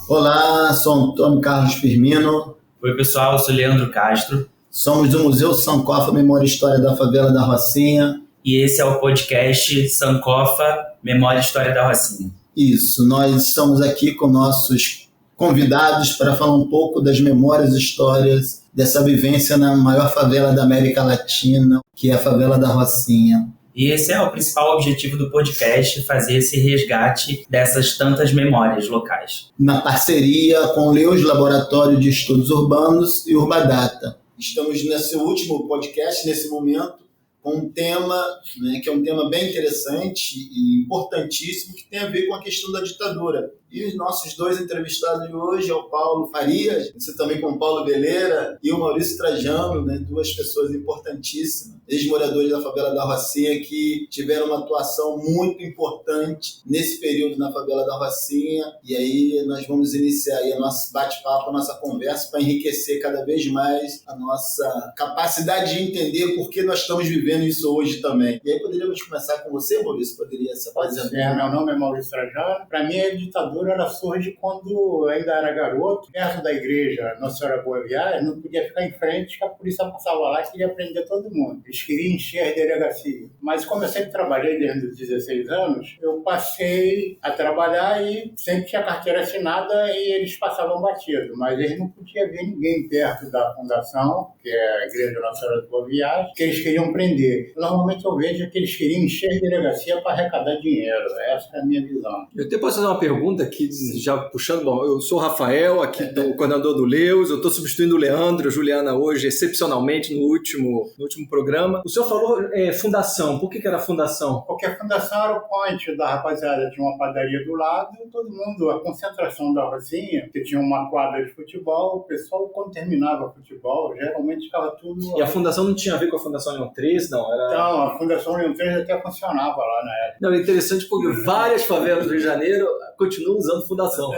Olá, sou Antônio Carlos Firmino. Oi pessoal, eu sou Leandro Castro. Somos do Museu Sankofa Memória e História da Favela da Rocinha. E esse é o podcast Sankofa Memória e História da Rocinha. Isso, nós estamos aqui com nossos convidados para falar um pouco das memórias e histórias dessa vivência na maior favela da América Latina, que é a favela da Rocinha. E esse é o principal objetivo do podcast, fazer esse resgate dessas tantas memórias locais. Na parceria com o Leus Laboratório de Estudos Urbanos e Urbadata. Estamos nesse último podcast, nesse momento, com um tema, que é um tema bem interessante e importantíssimo, que tem a ver com a questão da ditadura. E os nossos dois entrevistados de hoje é o Paulo Farias, você também com o Paulo Beleira, e o Maurício Trajano, duas pessoas importantíssimas, ex-moradores da favela da Rocinha, que tiveram uma atuação muito importante nesse período na favela da Rocinha. E aí nós vamos iniciar aí o nosso bate-papo, a nossa conversa, para enriquecer cada vez mais a nossa capacidade de entender por que nós estamos vivendo isso hoje também. E aí poderíamos começar com você, Maurício? Poderia se apresentar? Meu nome é Maurício Trajano. Para mim, a ditadura ela surge quando eu ainda era garoto, perto da igreja Nossa Senhora Boa Viagem, não podia ficar em frente, que a polícia passava lá e queria prender todo mundo. Eles queriam encher a delegacia. Mas como eu sempre trabalhei desde os 16 anos, eu passei a trabalhar e sempre tinha carteira assinada e eles passavam batido. Mas eles não podiam ver ninguém perto da fundação, que é a igreja Nossa Senhora Boa Viagem, que eles queriam prender. Normalmente eu vejo que eles queriam encher a delegacia para arrecadar dinheiro. Essa é a minha visão. Eu até posso fazer uma pergunta aqui, já puxando. Bom, eu sou o Rafael, aqui do coordenador do Leus, eu estou substituindo o Leandro, a Juliana hoje, excepcionalmente, no último programa. O senhor falou fundação, por que era fundação? Porque a fundação era o point da rapaziada, tinha uma padaria do lado, todo mundo, a concentração da Rocinha, que tinha uma quadra de futebol, o pessoal, quando terminava o futebol, geralmente ficava tudo... E a fundação não tinha a ver com a Fundação Leão 3, não? Não, a Fundação Leão 3 até funcionava lá na época. Não, é interessante porque várias favelas do Rio de Janeiro continuam usando fundação.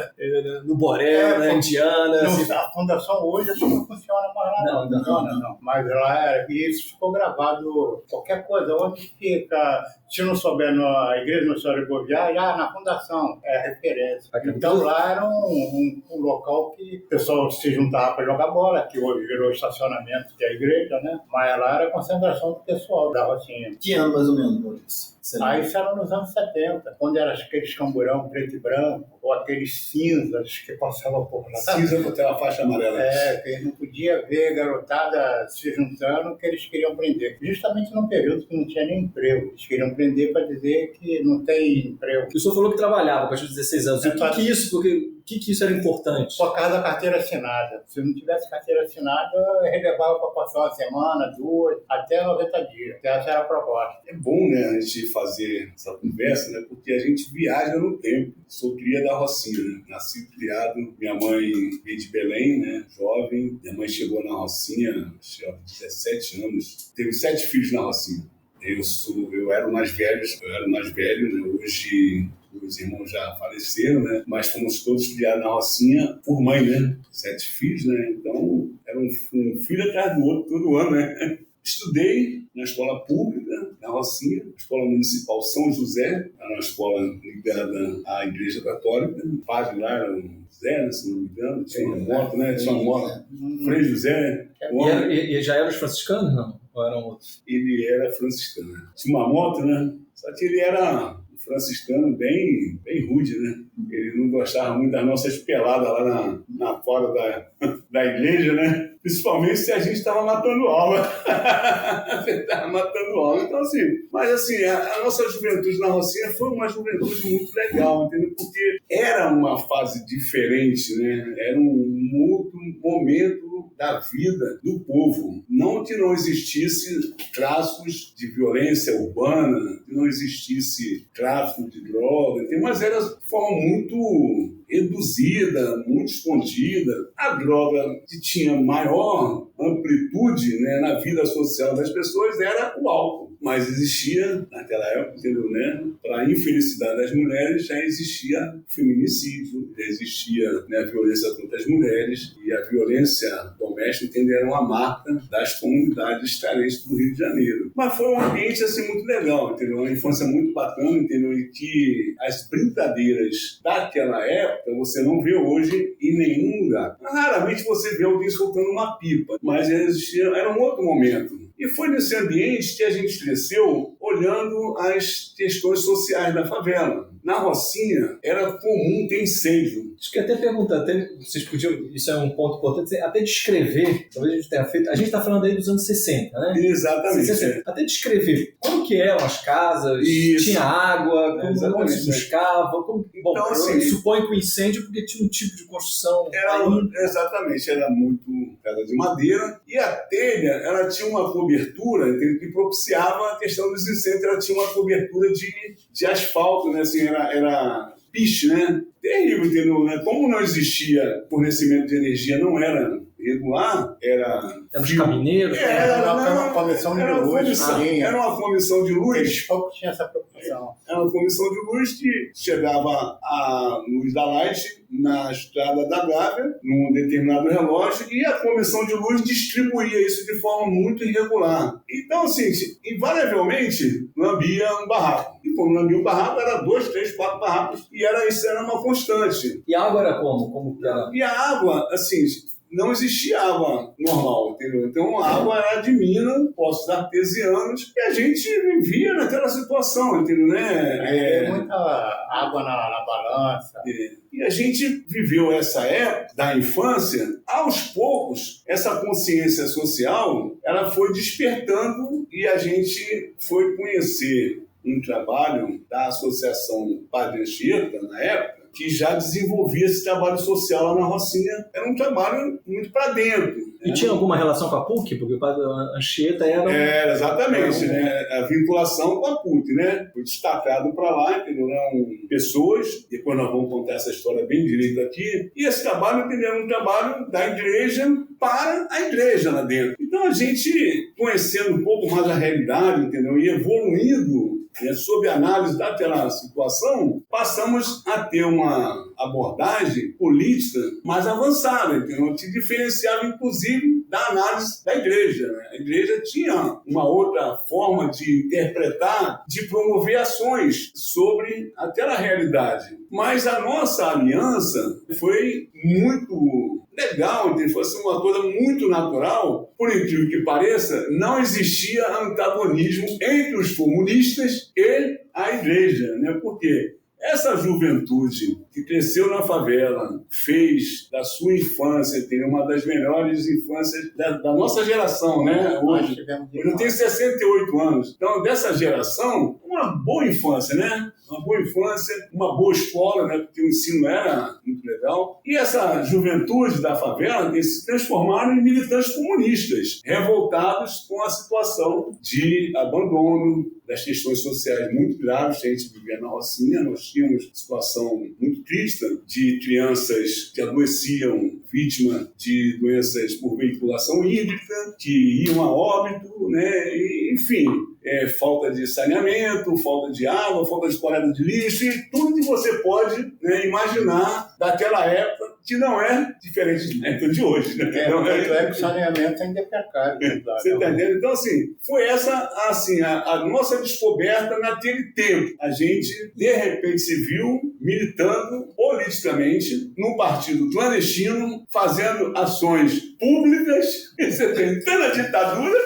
No Borel, na Indiana. Não, assim. A fundação hoje acho que não funciona mais lá. Não. Mas lá, e isso ficou gravado, qualquer coisa, onde fica, se não souber na igreja Nossa Senhora de Boa Viagem, na fundação é referência. Então lá era um local que o pessoal se juntava para jogar bola, que hoje virou estacionamento, que é a igreja, né? Mas lá era a concentração do pessoal da Rocinha. Que ano mais ou menos, Maurício? Aí isso era nos anos 70, quando era aqueles camburão preto e branco, ou aqueles cinzas que passavam por lá. Cinza com aquela faixa amarela. Que eles não podiam ver garotada se juntando, que eles queriam prender. Justamente num período que não tinha nem emprego. Eles queriam prender para dizer que não tem emprego. O senhor falou que trabalhava a partir dos 16 anos. O que isso? Porque o que isso era importante? Por causa da carteira assinada. Se não tivesse carteira assinada, relevava para passar uma semana, duas, até 90 dias. Essa era a proposta. É bom, né, a gente fazer essa conversa, né, porque a gente viaja no tempo. Sou cria da Rocinha, né? Nasci criado. Minha mãe veio de Belém, né, jovem. Minha mãe chegou na Rocinha, tinha 17 anos. Teve 7 filhos na Rocinha. Eu era o mais velho, né? Hoje os irmãos já faleceram, né? Mas fomos todos criados na Rocinha por mãe, né? 7 filhos, né? Então, era um filho atrás do outro todo ano, né? Estudei na escola pública, na Rocinha, Escola Municipal São José, era uma escola ligada à Igreja Católica. O padre lá era um Zé, né, se não me engano, tinha uma moto, né? Tinha uma moto. Frei José. E já eram os franciscanos, não? Ou eram outros? Ele era franciscano. Tinha uma moto, né? Só que ele era franciscano bem rude, né? Ele não gostava muito das nossas peladas lá na porta da igreja, né? Principalmente se a gente estava matando aula. Você estava matando aula. Então, assim, mas assim, a nossa juventude na Rocinha foi uma juventude muito legal, entendeu? Porque era uma fase diferente, né? Era um outro momento da vida do povo. Não que não existisse traços de violência urbana, que não existisse tráfico de droga, mas era de forma muito reduzida, muito escondida. A droga que tinha maior amplitude, né, na vida social das pessoas era o álcool. Mas existia, naquela época, entendeu, né? Para a infelicidade das mulheres, já existia feminicídio, já existia, né, a violência contra as mulheres, e a violência doméstica, entendeu, era uma marca das comunidades carentes do Rio de Janeiro. Mas foi um ambiente assim, muito legal, entendeu? Uma infância muito bacana, entendeu? E que as brincadeiras daquela época época você não vê hoje em nenhum lugar. Raramente você vê alguém soltando uma pipa, mas era um outro momento. E foi nesse ambiente que a gente cresceu olhando as questões sociais da favela. Na Rocinha era comum ter incêndio. Acho que até perguntar, vocês podiam, isso é um ponto importante, até descrever, talvez a gente tenha feito, a gente está falando aí dos anos 60, né? Exatamente. 60, até descrever como que eram as casas, tinha água, como se buscava, bom, então, assim, eu suponho que o incêndio porque tinha um tipo de construção exatamente, era muito casa de madeira e a telha, ela tinha uma cobertura que propiciava a questão dos incêndios, ela tinha uma cobertura de asfalto, né? Assim, era piche, né? Terrível, entendeu? Como não existia fornecimento de energia, não era regular, era os caminhoneiros, era uma comissão de luz. Era uma comissão de luz. Eles pouco tinham essa preocupação. Era uma comissão de luz que chegava a luz da Light na estrada da Gávea, num determinado relógio, e a comissão de luz distribuía isso de forma muito irregular. Então, assim, invariavelmente, lambia um barraco. E como lambia um barraco, era 2, 3, 4 barracos, e isso era uma constante. E a água era como? Como que era? E a água, assim, não existia água normal, entendeu? Então a água era de mina, poços artesianos, e a gente vivia naquela situação, entendeu? Né? Muita água na balança. E a gente viveu essa época da infância, aos poucos, essa consciência social, ela foi despertando e a gente foi conhecer um trabalho da Associação Padre Anchieta, na época, que já desenvolvia esse trabalho social lá na Rocinha. Era um trabalho muito para dentro. E tinha alguma relação com a PUC? Porque o Padre Anchieta era... exatamente, né? A vinculação com a PUC, né? Foi destacado para lá, entendeu? Eram pessoas, depois nós vamos contar essa história bem direito aqui, e esse trabalho, entendeu? Era um trabalho da igreja para a igreja lá dentro. Então a gente, conhecendo um pouco mais a realidade, entendeu? E evoluindo, sob análise daquela situação, passamos a ter uma abordagem política mais avançada, entendeu? Que diferenciava, inclusive, da análise da igreja. Né? A igreja tinha uma outra forma de interpretar, de promover ações sobre aquela realidade. Mas a nossa aliança foi muito legal, foi uma coisa muito natural. Por incrível que pareça, não existia antagonismo entre os comunistas e a igreja, né? Por quê? Essa juventude que cresceu na favela, fez da sua infância, tem uma das melhores infâncias da nossa geração, né? Hoje eu tenho 68 anos. Então, dessa geração, uma boa infância, né? Uma boa infância, uma boa escola, né? Porque o ensino era muito legal. E essa juventude da favela se transformaram em militantes comunistas, revoltados com a situação de abandono, das questões sociais muito graves que a gente vivia na Rocinha. Nós tínhamos situação muito triste de crianças que adoeciam, vítima de doenças por veiculação hídrica, que iam a óbito, né? E, enfim, falta de saneamento, falta de água, falta de coleta de lixo, e tudo que você pode, né, imaginar daquela época, que não é diferente de hoje. Né? Que o saneamento ainda é precário. Você está entendendo? Então, assim, foi essa assim, a nossa descoberta naquele tempo. A gente, de repente, se viu militando politicamente num partido clandestino, fazendo ações públicas, tentando a ditadura,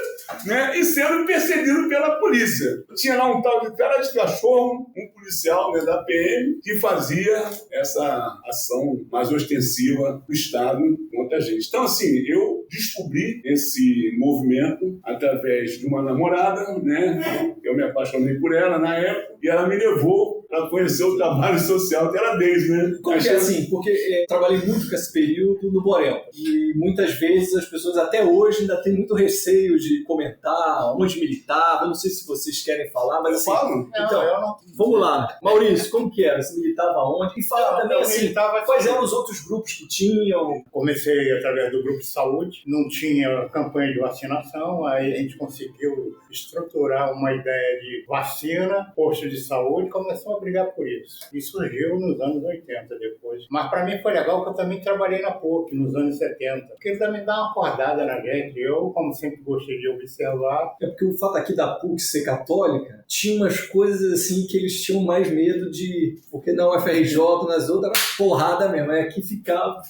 né, e sendo perseguido pela polícia. Tinha lá um tal de cara de cachorro, um policial, né, da PM, que fazia essa ação mais ostensiva do Estado contra a gente. Então, assim, eu descobri esse movimento através de uma namorada, né? Eu me apaixonei por ela na época e ela me levou para conhecer o trabalho social que era desde, né? Como que é assim? Porque eu trabalhei muito com esse período no Borel. E muitas vezes as pessoas até hoje ainda têm muito receio de comentar onde militava. Eu não sei se vocês querem falar, mas assim... Falo? Então, eu não... vamos lá. Maurício, como que era? Você militava onde? E fala também assim, quais eram os outros grupos que tinham? Comecei através do grupo de saúde. Não tinha campanha de vacinação. Aí a gente conseguiu estruturar uma ideia de vacina, posto de saúde. Começou a brigar por isso. E surgiu nos anos 80 depois. Mas para mim foi legal que eu também trabalhei na PUC nos anos 70. Porque ele também dá uma acordada na gente. Eu, como sempre gostei de observar. É porque o fato aqui da PUC ser católica, tinha umas coisas assim que eles tinham mais medo de... Porque na UFRJ, nas outras, era porrada mesmo. Aí aqui ficava...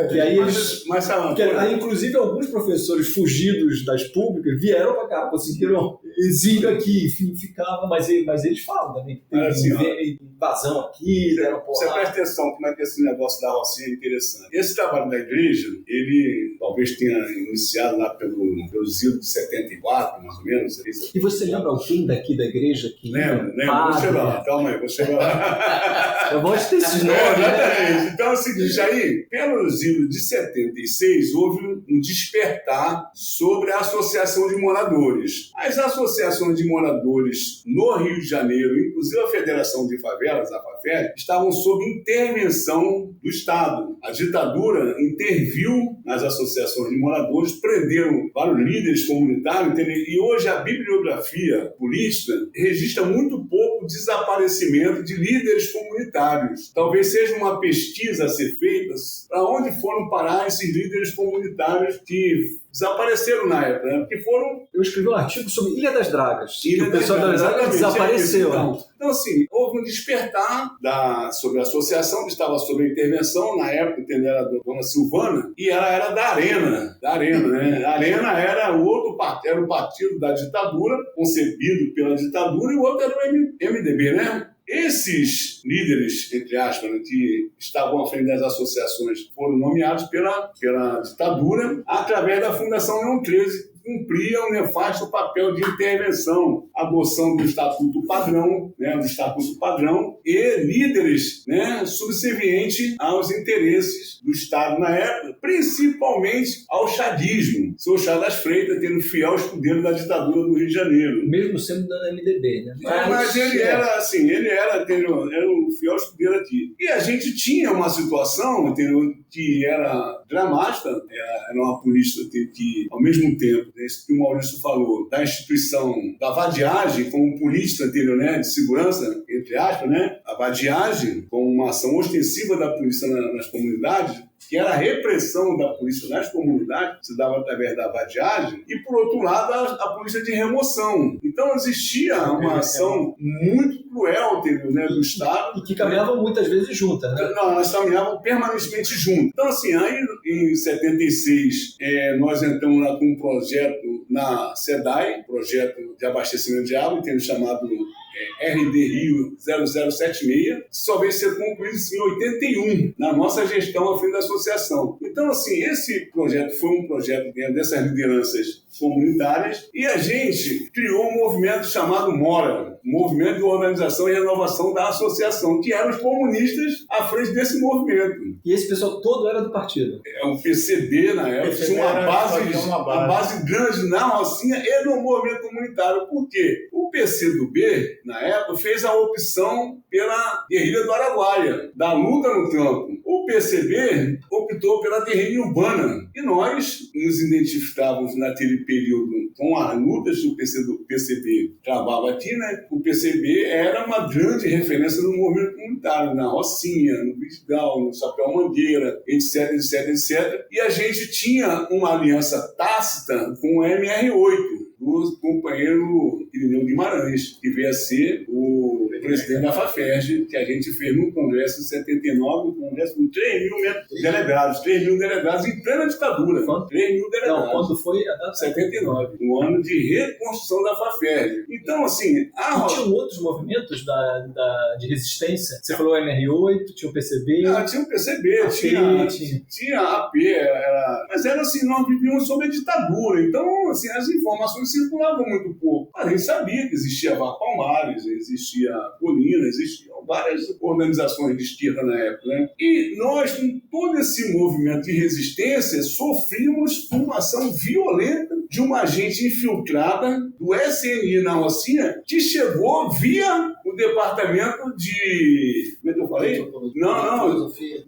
Que aí eles... Aí, inclusive, alguns professores fugidos das públicas vieram para cá, conseguiram exílio aqui, enfim, ficava, mas eles falam também. Tem invasão aqui, deram porrada. Você presta atenção como é que esse negócio da Rocinha é interessante. Esse trabalho da igreja, ele talvez tenha iniciado lá pelos idos de 74, mais ou menos. E você lembra alguém daqui da igreja que... Lembro. Vou chegar lá. Calma aí, vou chegar lá. Eu gosto desses nomes, né? Então é o seguinte, aí, pelos idos de 76, houve um despertar sobre a associação de moradores. As associações de moradores no Rio de Janeiro, inclusive a Federação de Favelas, a FAFEL, estavam sob intervenção do Estado. A ditadura interviu nas associações de moradores, prenderam vários líderes comunitários, e hoje a bibliografia política registra muito pouco desaparecimento de líderes comunitários. Talvez seja uma pesquisa a ser feita para onde foram parar esses líderes comunitários que desapareceram na época, né? Porque foram... Eu escrevi um artigo sobre Ilha das Dragas. O pessoal das Dragas desapareceu. Então, assim, houve um despertar sobre a associação que estava sob intervenção, na época, entendeu? Era a dona Silvana, e ela era da Arena, né? A Arena era o outro partido, era o partido da ditadura, concebido pela ditadura, e o outro era o MDB, né? Esses líderes, entre aspas, que estavam à frente das associações, foram nomeados pela ditadura através da Fundação Leão 13, que cumpria um nefasto papel de intervenção, adoção do Estatuto Padrão, e líderes, subservientes aos interesses do Estado na época, principalmente ao chadismo. Seu Chá das Freitas, tendo fiel escudeiro da ditadura do Rio de Janeiro. Mesmo sendo da MDB, né? Mas ele era assim, era um fiel escudeiro aqui. E a gente tinha uma situação, entendeu, que era dramática, era uma polícia que, ao mesmo tempo, isso que o Maurício falou, da instituição da vadiagem como política, entendeu, de segurança, entre aspas, a vadiagem como uma ação ostensiva da polícia nas comunidades, que era a repressão da polícia nas comunidades, se dava através da vadiagem, e, por outro lado, a polícia de remoção. Então, existia uma ação muito cruel, do Estado. E que caminhavam muitas vezes juntas, né? Não, elas caminhavam permanentemente juntas. Então, assim, aí em 76, nós entramos lá com um projeto na SEDAI, projeto de abastecimento de água, chamado RD Rio 0076, só veio ser concluído em 81, na nossa gestão à frente da associação. Então, assim, esse projeto foi um projeto dessas lideranças comunitárias, e a gente criou um movimento chamado MORA, Movimento de Organização e Renovação da Associação, que eram os comunistas à frente desse movimento. E esse pessoal todo era do partido? O PCB, na época, tinha uma base grande na Rocinha e no movimento comunitário. Por quê? O PCdoB, na época, fez a opção pela guerrilha do Araguaia, da luta no campo. O PCB optou pela guerrilha urbana. E nós nos identificávamos naquele período com as lutas que o PCB travava aqui, O PCB era uma grande referência no movimento comunitário, na Rocinha, no Vidigal, no Chapéu Mangueira, etc. E a gente tinha uma aliança tácita com o MR8, do companheiro Irineu Guimarães, que veio a ser o presidente da FAFERJ, que a gente fez no Congresso em 79, um congresso com 3 mil delegados em plena ditadura. 3 mil delegados. Não, quando foi a data? 79, um ano de reconstrução da FAFERJ. Então, assim... tinham outros movimentos de resistência? Você falou MR8, tinha o PCB... Tinha o PCB, tinha a AP, mas era assim, nós vivíamos sob a ditadura, então, assim, as informações circulavam muito pouco. A gente sabia que existia Vá Palmares, existia Colina, existiam várias organizações de esquerda na época, E nós, com todo esse movimento de resistência, sofrimos uma ação violenta de uma agente infiltrada do SNI na Rocinha, que chegou via o departamento de... Como é que eu falei? Não, filosofia.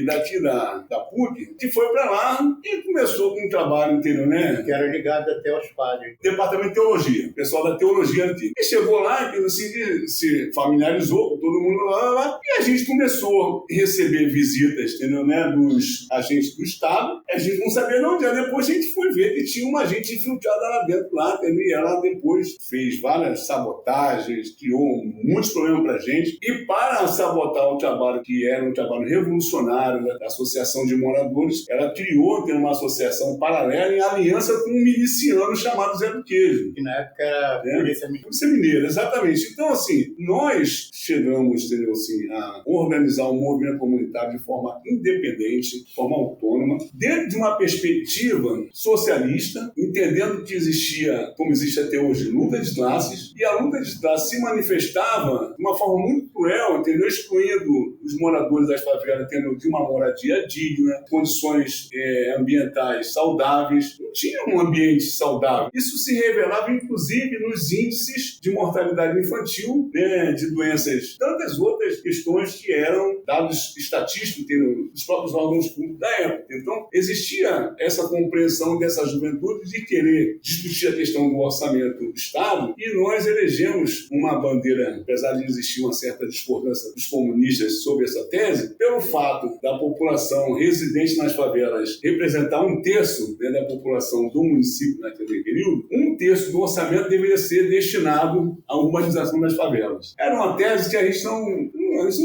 Daqui da PUC, que foi para lá e começou com um trabalho inteiro, né? Que era ligado até aos padres. Departamento de Teologia, pessoal da Teologia Antiga. E chegou lá, assim, se familiarizou com todo mundo lá, e a gente começou a receber visitas, entendeu, né, dos agentes do Estado. A gente não sabia de onde era. Depois a gente foi ver que tinha uma gente infiltrada lá dentro, entendeu? E ela depois fez várias sabotagens, criou muitos problemas pra gente. E para sabotar o trabalho, que era um trabalho revolucionário da Associação de Moradores, ela criou uma associação paralela em aliança com um miliciano chamado Zé do Queijo. Que na época era Polícia Mineira. Polícia Mineira, exatamente. Então, assim, nós chegamos, entendeu, assim, a organizar um movimento comunitário de forma independente, de forma autônoma, dentro de uma perspectiva socialista, entendendo que existia, como existe até hoje, luta de classes, e a luta de classes se manifestava de uma forma muito cruel, entendeu, excluindo os moradores das favelas, entendeu, de uma moradia digna, condições ambientais saudáveis. Não tinha um ambiente saudável. Isso se revelava, inclusive, nos índices de mortalidade infantil, né, de doenças, tantas outras questões que eram dados estatísticos, entendeu, dos próprios órgãos públicos da época. Então, existia essa compreensão dessa juventude de querer discutir a questão do orçamento do Estado, e nós elegemos uma bandeira, apesar de existir uma certa discordância dos comunistas sobre essa tese, pelo fato da população residente nas favelas representar 1/3, né, da população do município naquele período, 1/3 do orçamento deveria ser destinado à urbanização das favelas. Era uma tese que a gente não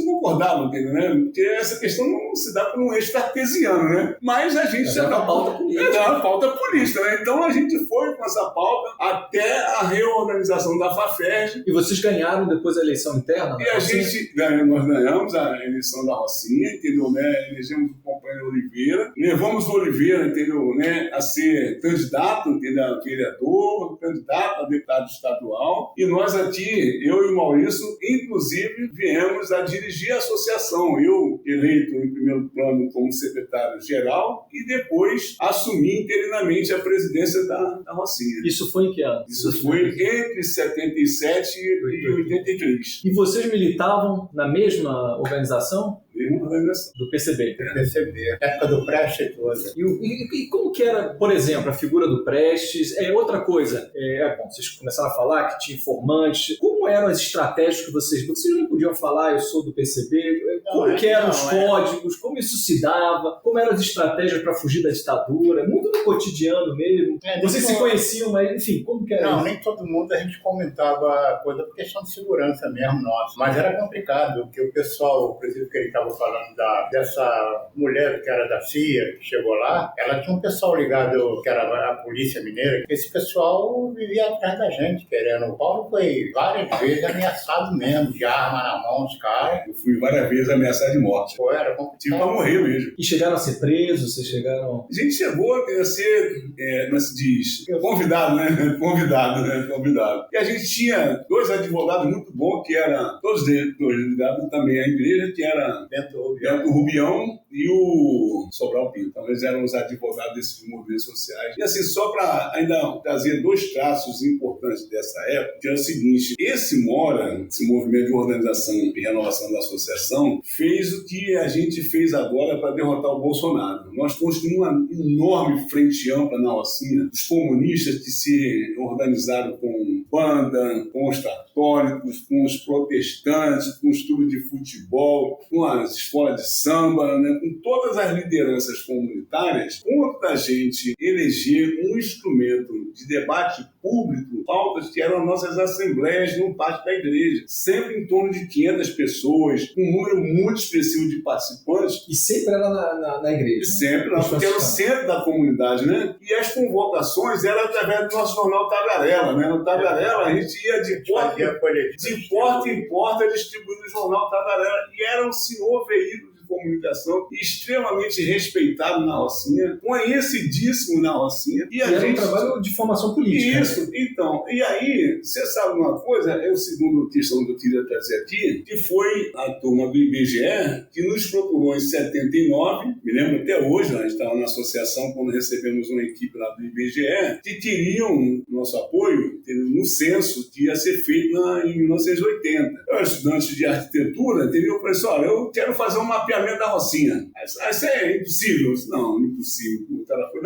concordava, entendeu, né? Porque essa questão não se dá por um eixo cartesiano, né? Mas a gente já uma pauta política. É uma pauta política, né? Então a gente foi com essa pauta até a reorganização da FAFERJ. E vocês ganharam depois a eleição interna? E a gente nós ganhamos a eleição da Rocinha, entendeu, né? Elegemos o companheiro Oliveira, levamos o Oliveira, entendeu, né, a ser candidato, entendeu, a vereador, candidato a deputado estadual, e nós aqui, eu e o Maurício, inclusive, viemos a dirigir a associação. Eu eleito em primeiro plano como secretário-geral e depois assumi interinamente a presidência da Rocinha. Isso foi em que ano? Isso foi entre 77 e 83. E vocês militavam na mesma organização? Mesma organização. Do PCB. PCB, época do Prestes toda. E como que era, por exemplo, a figura do Prestes? Outra coisa, bom, vocês começaram a falar que tinha informantes. Como eram as estratégias que vocês não podiam falar, eu sou do PCB? Como que eram os códigos? Como isso se dava? Como eram as estratégias para fugir da ditadura? Muito no cotidiano mesmo. Vocês se conheciam, mas enfim, como que era isso? Não, nem todo mundo a gente comentava a coisa por questão de segurança mesmo nossa. Mas era complicado, porque o pessoal, por exemplo, que ele estava falando dessa mulher que era da CIA, que chegou lá, ela tinha um pessoal ligado, que era a Polícia Mineira. Esse pessoal vivia atrás da gente, querendo. O Paulo foi várias vezes ameaçado mesmo, de arma na mão, os caras. Eu fui várias vezes ameaçado de morte. Pô, era complicado. Tive pra morrer mesmo. E chegaram a ser presos? Vocês chegaram... A gente chegou a ser, como se diz, convidado, né? Convidado. E a gente tinha 2 advogados muito bons, que eram todos ligados também à igreja, que era Bento Rubião e o Sobral Pinto. Então, eles eram os advogados desses movimentos sociais. E assim, só para ainda trazer 2 traços importantes dessa época, que é o seguinte: esse movimento de organização e renovação da associação, fez o que a gente fez agora para derrotar o Bolsonaro. Nós construímos uma enorme frente ampla na Rocinha, os comunistas que se organizaram com banda, com os católicos, com os protestantes, com os clubes de futebol, com as escolas de samba, né, com todas as lideranças comunitárias, contra a gente eleger um instrumento de debate público, pautas que eram nossas assembleias no pátio da igreja, sempre em torno de 500 pessoas, com um número muito expressivo de participantes. E sempre era na igreja? Sempre, porque era o centro da comunidade, né? E as convocações eram através do nosso jornal Tagarela, né? No Tagarela a gente ia de porta em porta distribuindo o jornal Tagarela, e era um senhor veículo de de comunicação e extremamente respeitado na Rocinha, conhecidíssimo na Rocinha. E era um trabalho de formação política. Isso, então. E aí, você sabe uma coisa, é o segundo questão que eu queria trazer aqui, que foi a turma do IBGE que nos procurou em 79, me lembro até hoje, a gente estava na associação quando recebemos uma equipe lá do IBGE, que queriam nosso apoio no censo que ia ser feito em 1980. Eu era estudante de arquitetura, entendeu? Eu falei assim, olha, eu quero fazer um mapeamento da Rocinha. Aí, isso é impossível. Eu disse, não, impossível. O cara foi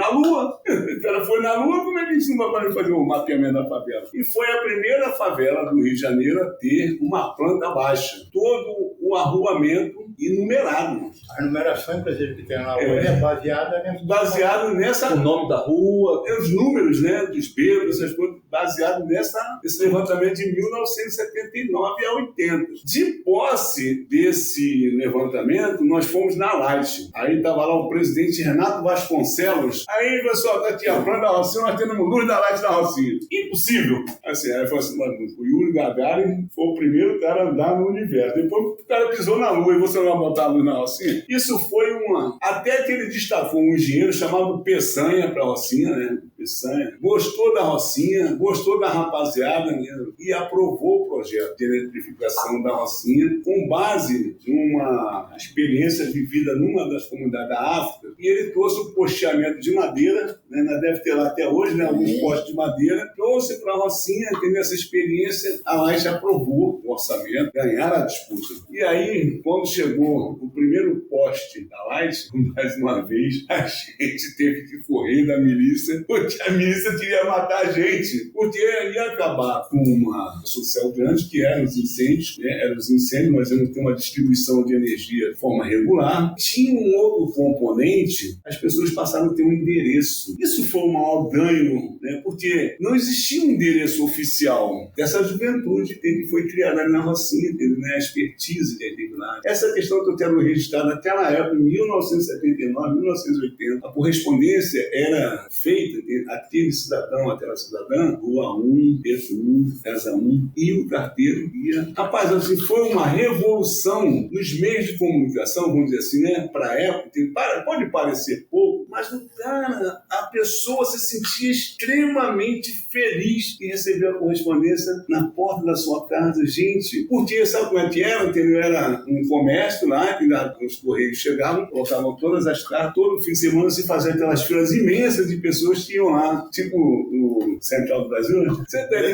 na Lua, como é que a gente não vai fazer um mapeamento da favela? E foi a primeira favela do Rio de Janeiro a ter uma planta baixa. Todo o arruamento e numerado. A numeração, inclusive, que tem na rua é baseado nessa... O nome da rua. Os números, né, dos becos, essas coisas, baseado nesse levantamento de 1979 a 80. De posse desse levantamento, nós fomos na Light. Aí estava lá o presidente Renato Vasconcelos. Aí, pessoal, tá aqui a planta da Rocinha, nós temos luz da Light da Rocinha. Impossível. Assim, aí falou assim, o Yuri Gagarin foi o primeiro cara a andar no universo. Depois o cara pisou na Lua e você não vai botar a luz na Rocinha. Isso foi uma... Até que ele destacou um engenheiro chamado Peçanha para a Rocinha, né? Peçanha. Gostou da Rocinha, gostou da rapaziada, né? E aprovou o projeto de eletrificação da Rocinha com base em uma experiência vivida numa das comunidades da África. E ele trouxe o posteamento de madeira, né? Ainda deve ter lá até hoje, né? Alguns postes de madeira. Trouxe para a Rocinha, tendo essa experiência, a Light aprovou o orçamento, ganharam a disputa. E aí, quando chegou o primeiro poste da Light, mais uma vez, a gente teve que correr da milícia, porque a milícia queria matar a gente, porque ia acabar com uma social grande, que eram os incêndios, né? Eram os incêndios, nós íamos ter uma distribuição de energia de forma regular. Tinha um outro componente, as pessoas passaram a ter um endereço. Isso foi o maior ganho, né? Porque não existia um endereço oficial dessa juventude que foi criada ali na Rocinha, né? A expertise que teve lá. Essa questão que eu quero registrar naquela época, em 1979, 1980, a correspondência era feita, aquele cidadão, aquela cidadã, Rua 1, Beco 1, Casa 1, e o carteiro ia. Rapaz, assim, foi uma revolução nos meios de comunicação, vamos dizer assim, né? Para a época, pode parecer pouco, mas, cara, a pessoa se sentia extremamente feliz em receber a correspondência na porta da sua casa. Gente, porque sabe como é que era? Era um comércio lá, que os correios chegavam, colocavam todas as cartas, todo fim de semana se fazia aquelas filas imensas de pessoas que iam lá, tipo o Central do Brasil, né?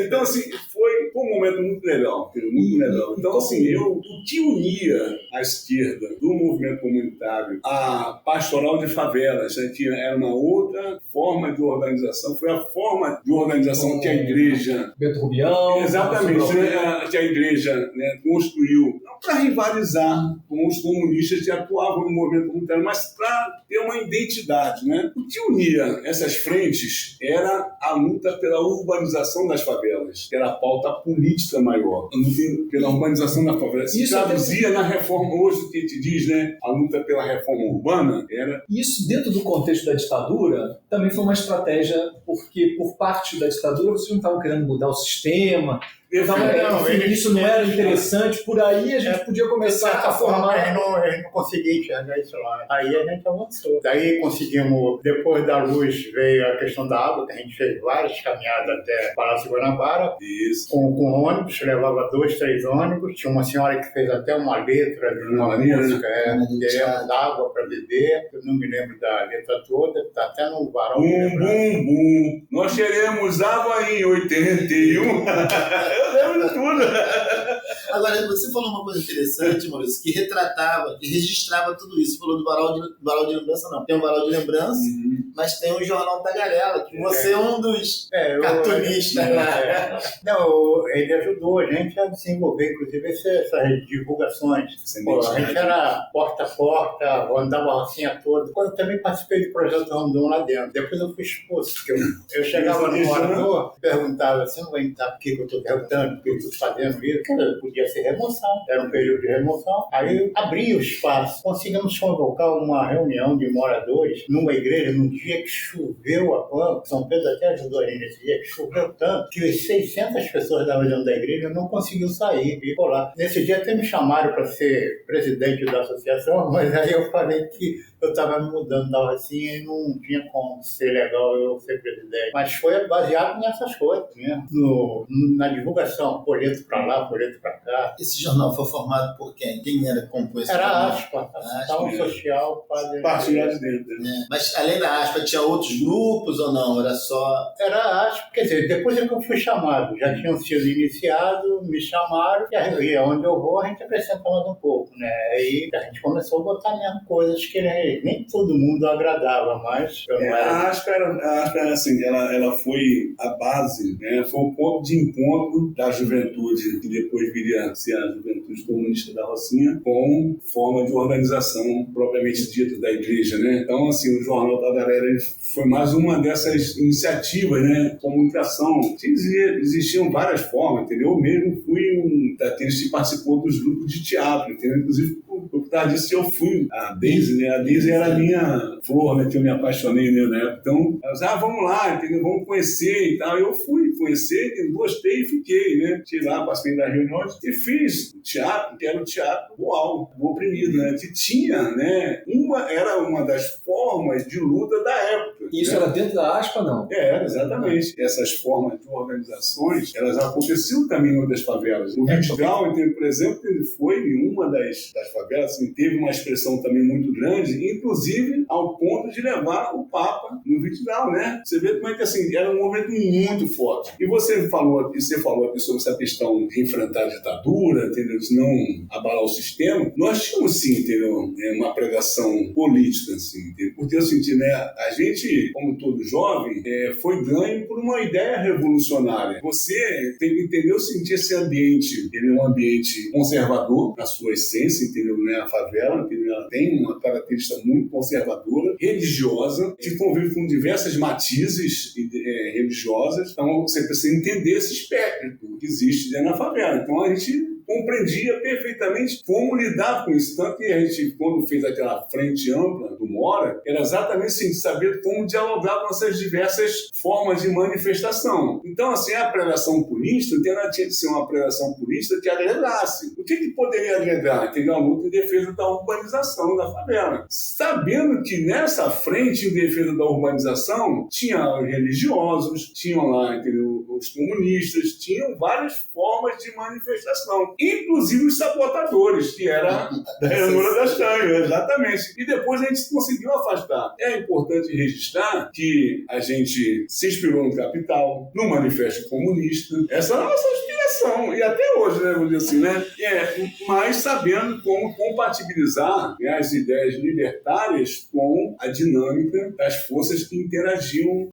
Então, assim, foi um momento muito legal, muito legal. Então, assim, o que unia a esquerda do movimento comunitário, a pastoral de favelas, né, que era uma outra forma de organização, foi a forma de organização que a igreja... Bento Rubião... Exatamente, né, que a igreja, né, construiu, não para rivalizar com os comunistas que atuavam no movimento comunitário, mas para ter uma identidade, né? O que unia essas frentes era a luta pela urbanização das favelas, que era a pauta política maior, a luta pela urbanização da favela. Se traduzia na reforma, hoje o que te diz, né? A luta pela reforma urbana era... Isso, dentro do contexto da ditadura, também foi uma estratégia, porque por parte da ditadura vocês não estavam querendo mudar o sistema... isso não era interessante, por aí a gente podia começar a formar... A gente não conseguia enxergar isso lá. Aí a gente avançou. Daí conseguimos, depois da luz veio a questão da água, que a gente fez várias caminhadas até Palácio Guanabara. Isso. Com ônibus, levava 2, 3 ônibus. Tinha uma senhora que fez até uma letra de uma música, queremos água para beber. Eu não me lembro da letra toda, está até no varal. Bum, nós queremos água em 81. Eu lembro de tudo. Agora, você falou uma coisa interessante, Maurício, que retratava, que registrava tudo isso. Você falou do varal de lembrança, não. Tem um varal de lembrança, mas tem o Jornal Tagarela, que você é um dos cartunistas lá. Não, ele ajudou a gente a desenvolver, inclusive, essas divulgações. A gente era porta a porta, andava a Rocinha toda. Eu também participei do projeto Rondon lá dentro. Depois eu fui expulso, porque eu chegava no morador e perguntava, você não vai entrar por que eu estou perguntando, por que eu estou fazendo isso? Eu podia ser remoção, era um período de remoção. Aí abri o espaço, conseguimos convocar uma reunião de moradores numa igreja, num dia que choveu a pampa, São Pedro até ajudou a gente nesse dia, que choveu tanto, que as 600 pessoas da região da igreja não conseguiam sair, ficou lá. Nesse dia até me chamaram para ser presidente da associação, mas aí eu falei que eu estava me mudando da Rocinha e não tinha como ser legal eu ser presidente. Mas foi baseado nessas coisas, né? Na divulgação, folheto para lá, folheto para cá. Esse jornal foi formado por quem? Quem era que compôs esse Era jornal? a ASPA, Ação Social Padre. Partindo de dentro. É. Mas além da ASPA, tinha outros grupos ou não? Era só... Era a ASPA, quer dizer, depois é que eu fui chamado. Já tinham sido iniciados, me chamaram, e aí onde eu vou a gente acrescenta mais um pouco, né? Aí a gente começou a botar mesmo coisas que nem todo mundo agradava, mas eu não era. A ASPA era assim, ela foi a base, né? Foi o ponto de encontro da juventude, que depois viria a ser a Juventude Comunista da Rocinha, com forma de organização propriamente dita da igreja, né? Então, assim, o Jornal Tagarela foi mais uma dessas iniciativas, né? Comunicação. Existiam várias formas, entendeu? Eu mesmo fui daqueles que participou dos grupos de teatro, entendeu? Inclusive, por causa disso, eu fui a Daisy, né? A Daisy era a minha flor, né? Que eu me apaixonei, né? Na época. Então, ela disse, vamos lá, entendeu? Vamos conhecer e tal. Eu fui conhecer, gostei e fiquei, né? Fui lá, passei das reuniões e fiz teatro, que era o teatro Boal, o oprimido, né? Que tinha, né? Era uma das formas de luta da época. E isso né? era dentro da ASPA, não? Exatamente. Essas formas de organizações, elas aconteciam também em outras favelas. O Vidigal, por exemplo, ele foi em uma das favelas, assim, teve uma expressão também muito grande, inclusive ao ponto de levar o Papa no Vidigal, né? Você vê como é que, assim, era um movimento muito forte. E você falou aqui sobre essa questão de enfrentar a ditadura, entendeu? Se não abalar o sistema. Nós tínhamos, sim, entendeu? Uma pregação política, assim, entendeu? Porque eu senti, né? A gente, como todo jovem, foi ganho por uma ideia revolucionária. Você tem que entender o seguinte, esse ambiente, ele é um ambiente conservador, na sua essência, entendeu? Né? A favela, entendeu? Ela tem uma característica muito conservadora, religiosa, que convive com diversas matizes religiosas. Então, você precisa entender esse espectro que existe dentro da favela. Então, a gente compreendia perfeitamente como lidar com isso. Tanto que a gente, quando fez aquela frente ampla do Mora, era exatamente assim, saber como dialogar com essas diversas formas de manifestação. Então, assim, a pregação política tinha que ser uma pregação política que agregasse. O que poderia agregar? Ter uma luta em defesa da urbanização da favela. Sabendo que nessa frente em defesa da urbanização, tinha os religiosos, tinham lá, entendeu, os comunistas, tinham várias formas de manifestação. Inclusive os sabotadores, que era da Eleonora Castanho, exatamente. E depois a gente conseguiu afastar. É importante registrar que a gente se inspirou no Capital, no Manifesto Comunista. Essa é a nossa inspiração. E até hoje, né, vamos dizer assim, né? Mas sabendo como compatibilizar, né, as ideias libertárias com a dinâmica das forças que interagiam.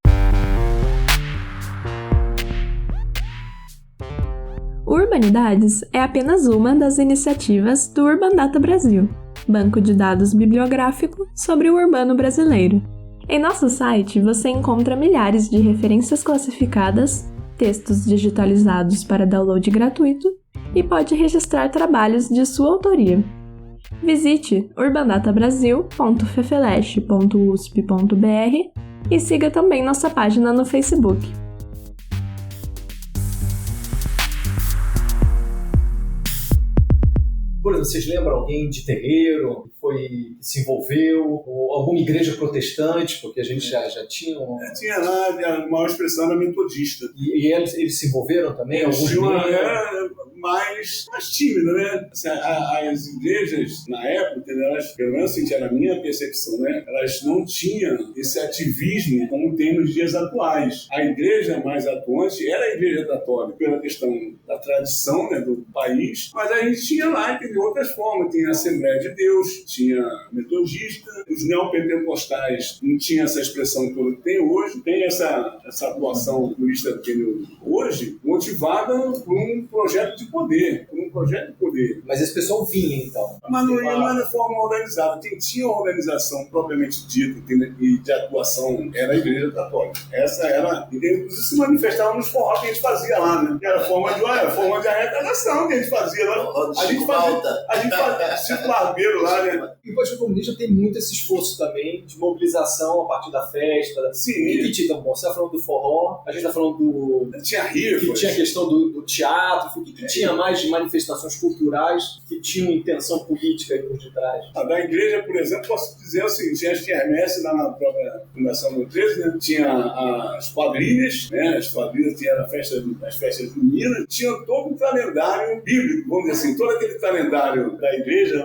O Urbanidades é apenas uma das iniciativas do Urbandata Brasil, banco de dados bibliográfico sobre o urbano brasileiro. Em nosso site você encontra milhares de referências classificadas, textos digitalizados para download gratuito e pode registrar trabalhos de sua autoria. Visite urbandatabrasil.fefeleste.usp.br e siga também nossa página no Facebook. Por exemplo, vocês lembram alguém de terreiro que se envolveu, ou alguma igreja protestante, porque a gente já tinha... Tinha lá, a maior expressão era metodista. E eles se envolveram também? Alguns mais tímida, né? Assim, as igrejas, na época, elas, pelo menos assim, era a minha percepção, né? Elas não tinham esse ativismo como tem nos dias atuais. A igreja mais atuante era a igreja católica, pela questão da tradição, né, do país, mas a gente tinha lá, de outras formas. Tinha a Assembleia de Deus, tinha metodista, os neopentecostais não tinha essa expressão toda que tem hoje, tem essa atuação turista que tem hoje, motivada por um projeto de poder, por um projeto de poder. Mas esse pessoal vinha, então. Mas não era de forma organizada. Quem tinha organização propriamente dita e de atuação era a Igreja Católica. Essa era. Inclusive se manifestava nos forró que a gente fazia lá, né? Era forma de arrecadação que a gente fazia lá. A gente fazia tipo barbeiro lá, né? E o Partido Comunista tem muito esse esforço também de mobilização a partir da festa. Sim. O que tinha? Bom, você está falando do forró, a gente está falando do... Tinha rifa. Que tinha a questão do teatro. O que tinha mais de manifestações culturais que tinham intenção política aí por detrás? Da igreja, por exemplo, posso dizer o seguinte, tinha as quermesses lá na própria Fundação do 13, né? Tinha as quadrilhas, né? As quadrilhas tinha as festas juninas, tinha todo um calendário bíblico, vamos dizer assim, todo aquele calendário da igreja,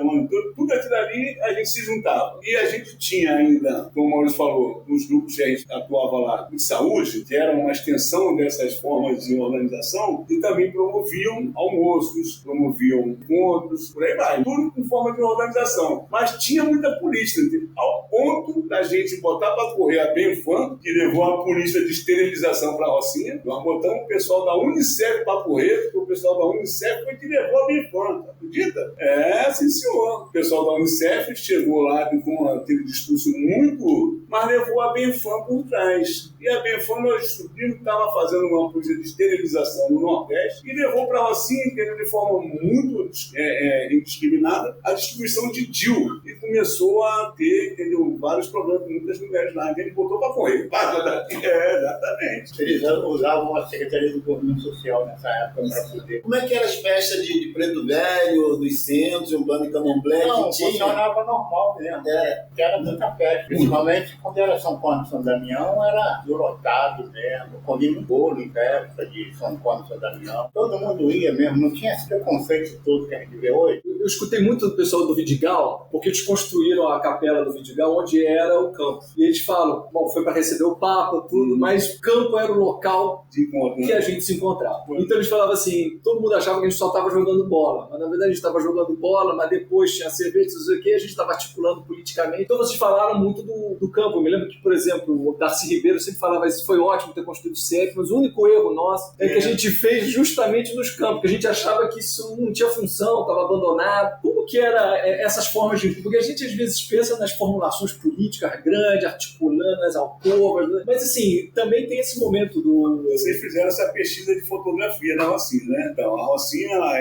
tudo aquilo ali a gente se juntava. E a gente tinha ainda, como o Maurício falou, os grupos que a gente atuava lá de saúde, que eram uma extensão dessas formas de organização, e também promoviam almoços, promoviam encontros, por aí vai. Tudo com forma de organização. Mas tinha muita política, ao ponto da gente botar para correr a Benfam, que levou a polícia de esterilização para a Rocinha. Nós botamos o pessoal da Unicef para correr, porque o pessoal da Unicef foi que levou a Benfam. Acredita? Sim, senhor. O pessoal da Unicef chegou lá com aquele discurso muito, mas levou a Benfam por trás. E a Benfam, nós descobrimos que estava fazendo uma polícia de esterilização no Nordeste e levou para a Rocinha, de forma muito indiscriminada, a distribuição de DIU. E começou a ter, vários problemas com muitas mulheres lá. E ele botou para correr. Exatamente. Eles usavam a Secretaria do Governo Social nessa época para poder... Como é que eram as festas de Preto Velho, dos centros, Umbanda e Candomblé? Não, que tinha? funcionava normal mesmo. Que era muita festa. Principalmente quando era São Juan e São Damião, era lotado mesmo. Comia um bolo em festa de São Juan e São Damião. Todo mundo ia mesmo. Não tinha esse preconceito todo que a gente vê hoje. Eu escutei muito do pessoal do Vidigal, porque eles construíram a capela do Vidigal onde era o campo. E eles falam, bom, foi para receber o Papa, tudo, mas o campo era o local que a gente se encontrava. Então eles falavam assim, todo mundo achava que a gente só estava jogando bola, mas na verdade a gente estava jogando bola, mas depois tinha cerveja, não sei o que, a gente estava articulando politicamente. Então vocês falaram muito do campo. Eu me lembro que, por exemplo, o Darcy Ribeiro sempre falava isso, foi ótimo ter construído o CIEP, mas o único erro nosso é que a gente fez justamente nos campos, que a gente achava que isso não tinha função, estava abandonado. Como que era essas formas de... Porque a gente às vezes pensa nas formulações políticas grandes, articulando as alcovas, né? Mas assim, também tem esse momento do... Vocês fizeram essa pesquisa de fotografia da Rocinha, né? Então, a Rocinha, ela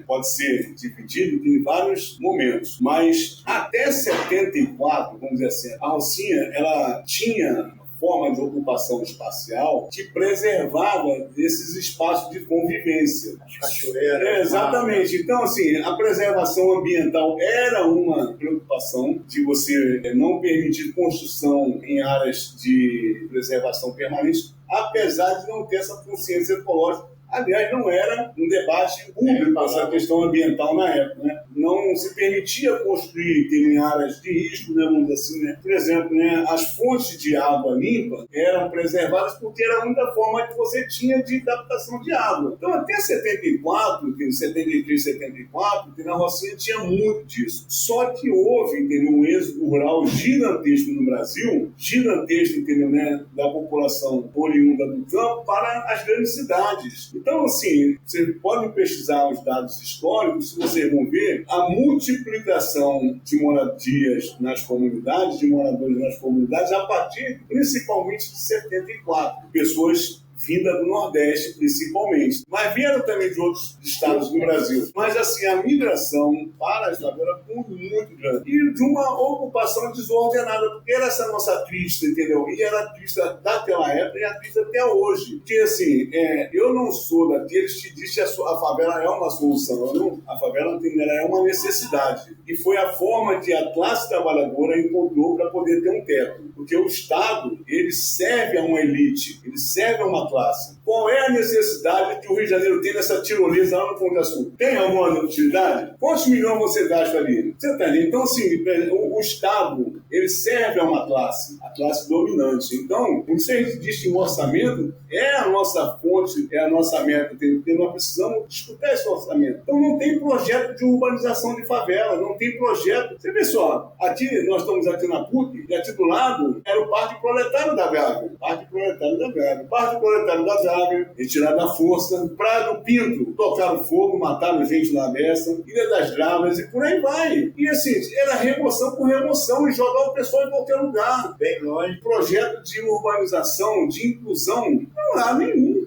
pode ser dividida em vários momentos, mas até 74, vamos dizer assim, a Rocinha, ela tinha forma de ocupação espacial que preservava esses espaços de convivência. As cachoeiras. Exatamente. Então, assim, a preservação ambiental era uma preocupação de você não permitir construção em áreas de preservação permanente, apesar de não ter essa consciência ecológica. Aliás, não era um debate público essa questão ambiental na época, né? Não se permitia construir em áreas de risco, né, vamos dizer assim, né? Por exemplo, né, as fontes de água limpa eram preservadas porque era a única forma que você tinha de captação de água. Então, até 74, 73, 74, na Rocinha tinha muito disso. Só que houve, um êxodo rural gigantesco no Brasil, gigantesco, né, da população oriunda do campo para as grandes cidades. Então, assim, vocês podem pesquisar os dados históricos, se vocês vão ver, a multiplicação de moradias nas comunidades, de moradores nas comunidades, a partir, principalmente, de 74. Pessoas vinda do Nordeste, principalmente. Mas vieram também de outros estados do Brasil. Mas, assim, a migração para as favelas foi muito grande. E de uma ocupação desordenada, porque era essa nossa atrista, entendeu? E era atrista daquela época e atrista até hoje. Porque, assim, eu não sou daqueles que dizem que a favela é uma solução. A favela ela é uma necessidade. E foi a forma que a classe trabalhadora encontrou para poder ter um teto. Porque o Estado, ele serve a uma elite, ele serve a uma classe. Qual é a necessidade que o Rio de Janeiro tem nessa tirolesa lá no Pão de Açúcar? Tem alguma utilidade? Quantos milhões você gasta ali? Você está ali. Então, assim, o Estado, ele serve a uma classe, a classe dominante. Então, quando você diz em orçamento, é a nossa fonte, é a nossa meta, porque nós precisamos disputar esse orçamento. Então, não tem projeto de urbanização de favela, não tem projeto. Você vê só, aqui, nós estamos aqui na PUC, e aqui do lado era o Parque Proletário da Gávea. Parque Proletário da Gávea. Parque Proletário da Gávea, retirado da força. Praia do Pinto, tocaram fogo, mataram gente na dessa. Ilha das Gravas e por aí vai. E assim, era remoção por remoção e jogar o pessoal em qualquer lugar. Bem longe. Projeto de urbanização, de inclusão, não há nenhum.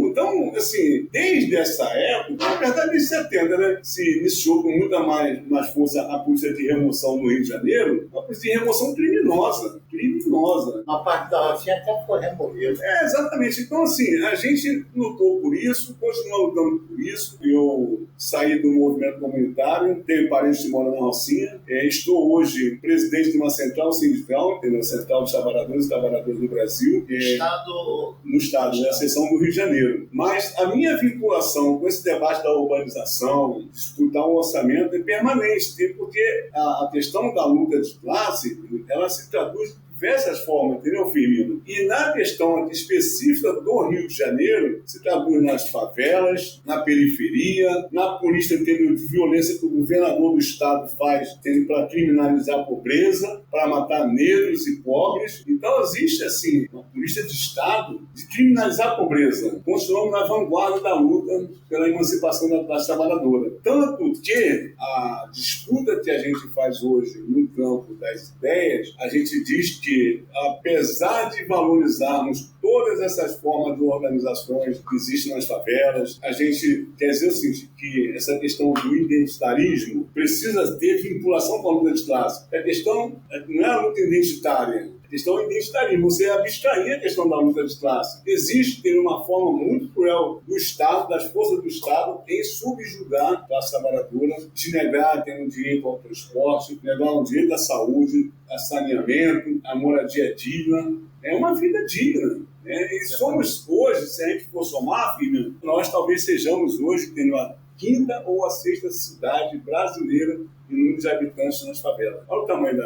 Então, assim, desde essa época, na verdade, desde 70, né, se iniciou com muita mais força a polícia de remoção no Rio de Janeiro, uma polícia de remoção criminosa. Uma parte da Rocinha até foi removida. Exatamente. Então, assim, a gente lutou por isso, continua lutando por isso. Eu saí do movimento comunitário, tenho parentes que moram na Rocinha. Estou hoje presidente de uma central sindical, a Central dos Trabalhadores e Trabalhadoras do Brasil. No Estado, na seção do Rio de Janeiro. Mas a minha vinculação com esse debate da urbanização, disputar um orçamento, é permanente, porque a questão da luta de classe, ela se traduz de diversas formas, entendeu, Firmino? E na questão específica do Rio de Janeiro, se traduz nas favelas, na periferia, na polícia tendo violência que o governador do estado faz, tendo para criminalizar a pobreza, para matar negros e pobres. Então existe, assim, uma polícia de estado de criminalizar a pobreza. Continuamos na vanguarda da luta pela emancipação da classe trabalhadora. Tanto que a disputa que a gente faz hoje no campo das ideias, a gente diz que, apesar de valorizarmos todas essas formas de organizações que existem nas favelas, a gente quer dizer o seguinte, que essa questão do identitarismo precisa ter vinculação com a luta de classe. A questão não é a luta identitária, a questão é identitarismo, você abstrair a questão da luta de classe. Existe uma forma muito cruel do Estado, das forças do Estado, em subjugar a classe trabalhadora, de negar ter um direito ao transporte, negar um direito à saúde, a saneamento, a moradia digna. É uma vida digna. E somos hoje, se a gente for somar, filho, nós talvez sejamos hoje tendo a quinta ou a sexta cidade brasileira em número de habitantes nas favelas. Olha o tamanho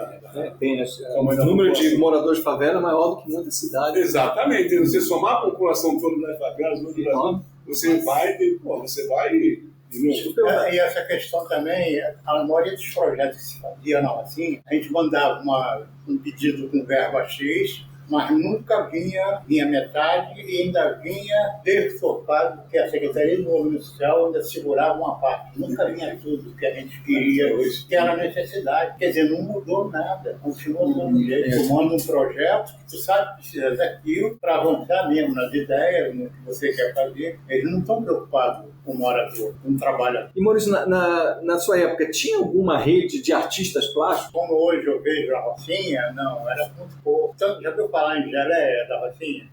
o número de moradores de favela é maior do que muitas cidades. Exatamente. Se você somar a população toda das favelas no Brasil, você vai... E essa questão também, a maioria dos projetos que se fazia na Rocinha, a gente mandava um pedido com verba X, mas nunca vinha metade e ainda vinha desfocado, porque a Secretaria de Desenvolvimento Social ainda segurava uma parte. Nunca vinha tudo que a gente queria, que era necessidade. Quer dizer, não mudou nada, continua do mesmo jeito. Tu manda um projeto que tu sabe que precisa daquilo para avançar mesmo nas ideias, no que você quer fazer. Eles não estão preocupados com o morador, com o trabalhador. E Maurício, na sua época, tinha alguma rede de artistas plásticos? Como hoje eu vejo a Rocinha, não, era muito pouco. Então, já viu falar em Gelé da Rocinha?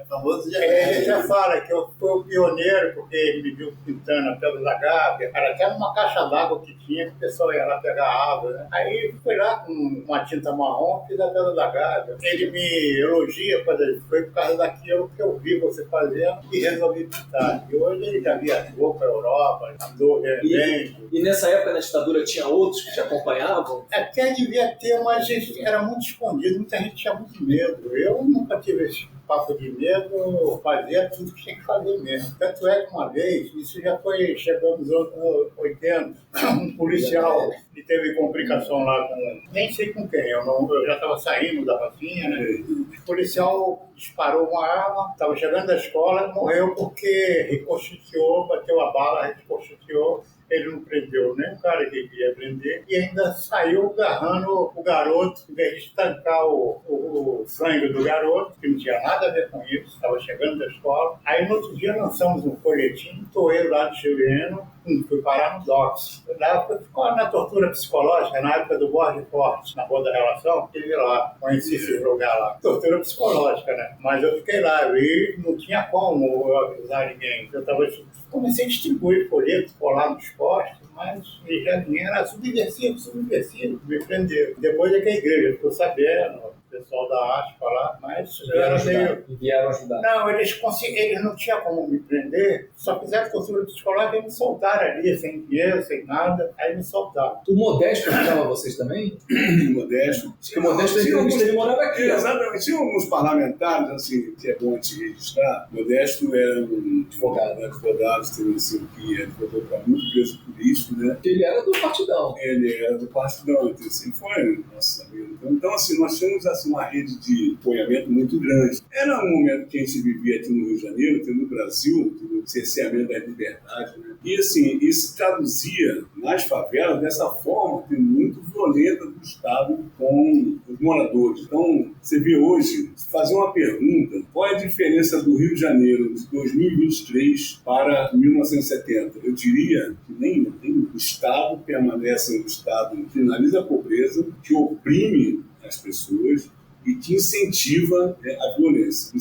Famoso Gelé. Ele já fala que eu fui o pioneiro, porque ele me viu pintando a Pedra da Gávea. Era até uma caixa d'água que tinha, que o pessoal ia lá pegar água, né? Aí foi lá com uma tinta marrom, fiz a Pedra da Gávea. Ele me elogia, foi por causa daquilo que eu vi você fazendo e resolvi pintar. E hoje ele já viajou para a Europa, andou revendo. E nessa época, na ditadura, tinha outros que te acompanhavam? Até devia ter, mas era muito escondido, muita gente tinha muito medo. Eu nunca tive esse papo de medo, fazia tudo que tinha que fazer mesmo. Tanto é que uma vez, isso já foi chegando nos anos 80, um policial que teve complicação lá com, nem sei com quem, eu já estava saindo da Rocinha, né? O policial disparou uma arma, estava chegando da escola, morreu porque reconstituiu, bateu a bala, reconstituiu. Ele não prendeu nem o cara que queria prender e ainda saiu agarrando o garoto, em vez de estancar o sangue do garoto, que não tinha nada a ver com isso, estava chegando da escola. Aí no outro dia lançamos um folhetim, toeiro lá de chileno, fui parar no DOPS. Ficou na tortura psicológica, na época do Borde Forte, na Boa da Relação, estive lá, conheci esse lugar lá. Tortura psicológica, né? Mas eu fiquei lá e não tinha como eu avisar ninguém. Comecei a distribuir folhetos, colar nos postos, mas já era subversivo, me prenderam. Depois é que a igreja ficou sabendo, pessoal da ASPA lá, mas era meio... Vieram ajudar. Não, eles não tinham como me prender, só fizeram consulta psicológica e me soltaram ali, sem dinheiro, sem nada, aí me soltaram. O Modesto ajudava vocês também? Modesto. Acho que o Modesto ele morava aqui. Exatamente. Tinha alguns parlamentares, assim, que é bom te registrar. Modesto era um advogado, assim, que advogou para muito preso político, né? Porque ele era do Partidão. Ele era do Partidão, então assim, foi nosso amigo. Então, assim, nós tínhamos assim, uma rede de apoiamento muito grande. Era um momento que a gente vivia aqui no Rio de Janeiro, aqui no Brasil, no cerceamento da liberdade, né? E, assim, isso traduzia nas favelas dessa forma muito violenta do Estado com os moradores. Então, você vê hoje, fazer uma pergunta, qual é a diferença do Rio de Janeiro de 2023 para 1970? Eu diria que nem o Estado permanece um Estado que finaliza a pobreza, que oprime as pessoas e que incentiva a violência.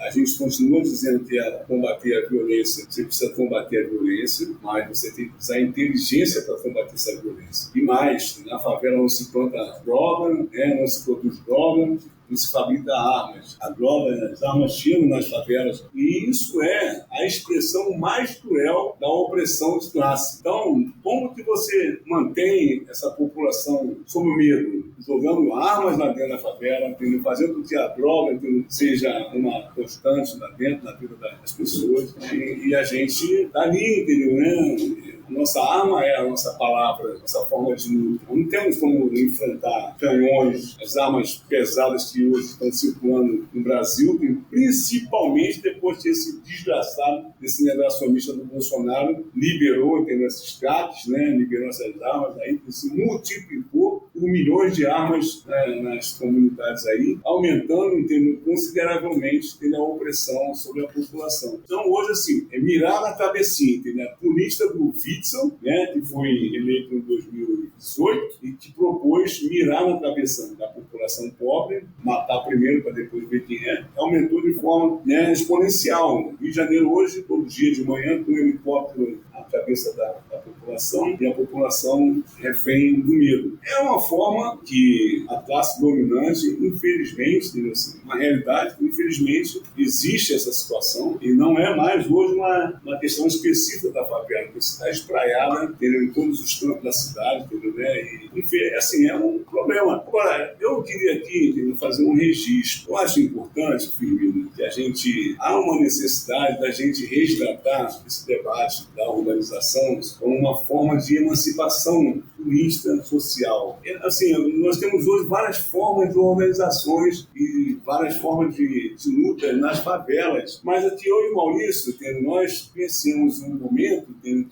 A gente continua dizendo que combater a violência, você precisa combater a violência, mas você tem que usar a inteligência para combater essa violência. E mais, na favela não se planta droga, não se produz droga, não se fabrica armas. A droga, as armas chegam nas favelas. E isso é a expressão mais cruel da opressão de classe. Então, como que você mantém essa população sob medo? Jogando armas lá dentro da favela, fazendo com que a droga seja uma constante lá dentro, na vida das pessoas. E a gente está ali, entendeu, né? Nossa arma é a nossa palavra, nossa forma de luta. Não temos como enfrentar canhões, as armas pesadas que hoje estão circulando no Brasil, principalmente depois que esse desgraçado, esse negacionista do Bolsonaro, liberou, entendeu, esses craques, né? Liberou essas armas, aí se multiplicou por milhões de armas nas comunidades aí, aumentando, entendeu, consideravelmente, entendeu, a opressão sobre a população. Então, hoje, assim, é mirar na cabecinha, entendeu? A política do Witzel, né, que foi eleito em 2018 e que propôs mirar na cabeça da população pobre, matar primeiro para depois ver quem é, aumentou de forma, né, exponencial. No Rio de Janeiro hoje, todo dia de manhã, com um helicóptero na cabeça da população e a população refém do medo. É uma forma que a classe dominante, infelizmente, assim, uma realidade, infelizmente, existe essa situação e não é mais hoje uma questão específica da favela, que está espraiada, entendeu, em todos os campos da cidade, entendeu, né? E, enfim, assim, é um problema. Agora, eu queria aqui, entendeu, fazer um registro. Eu acho importante, Firmino, que há uma necessidade da gente resgatar esse debate da urbanização como uma forma de emancipação política, social. Assim, nós temos hoje várias formas de organizações e várias formas de luta nas favelas, mas aqui eu e Maurício, nós pensamos um momento que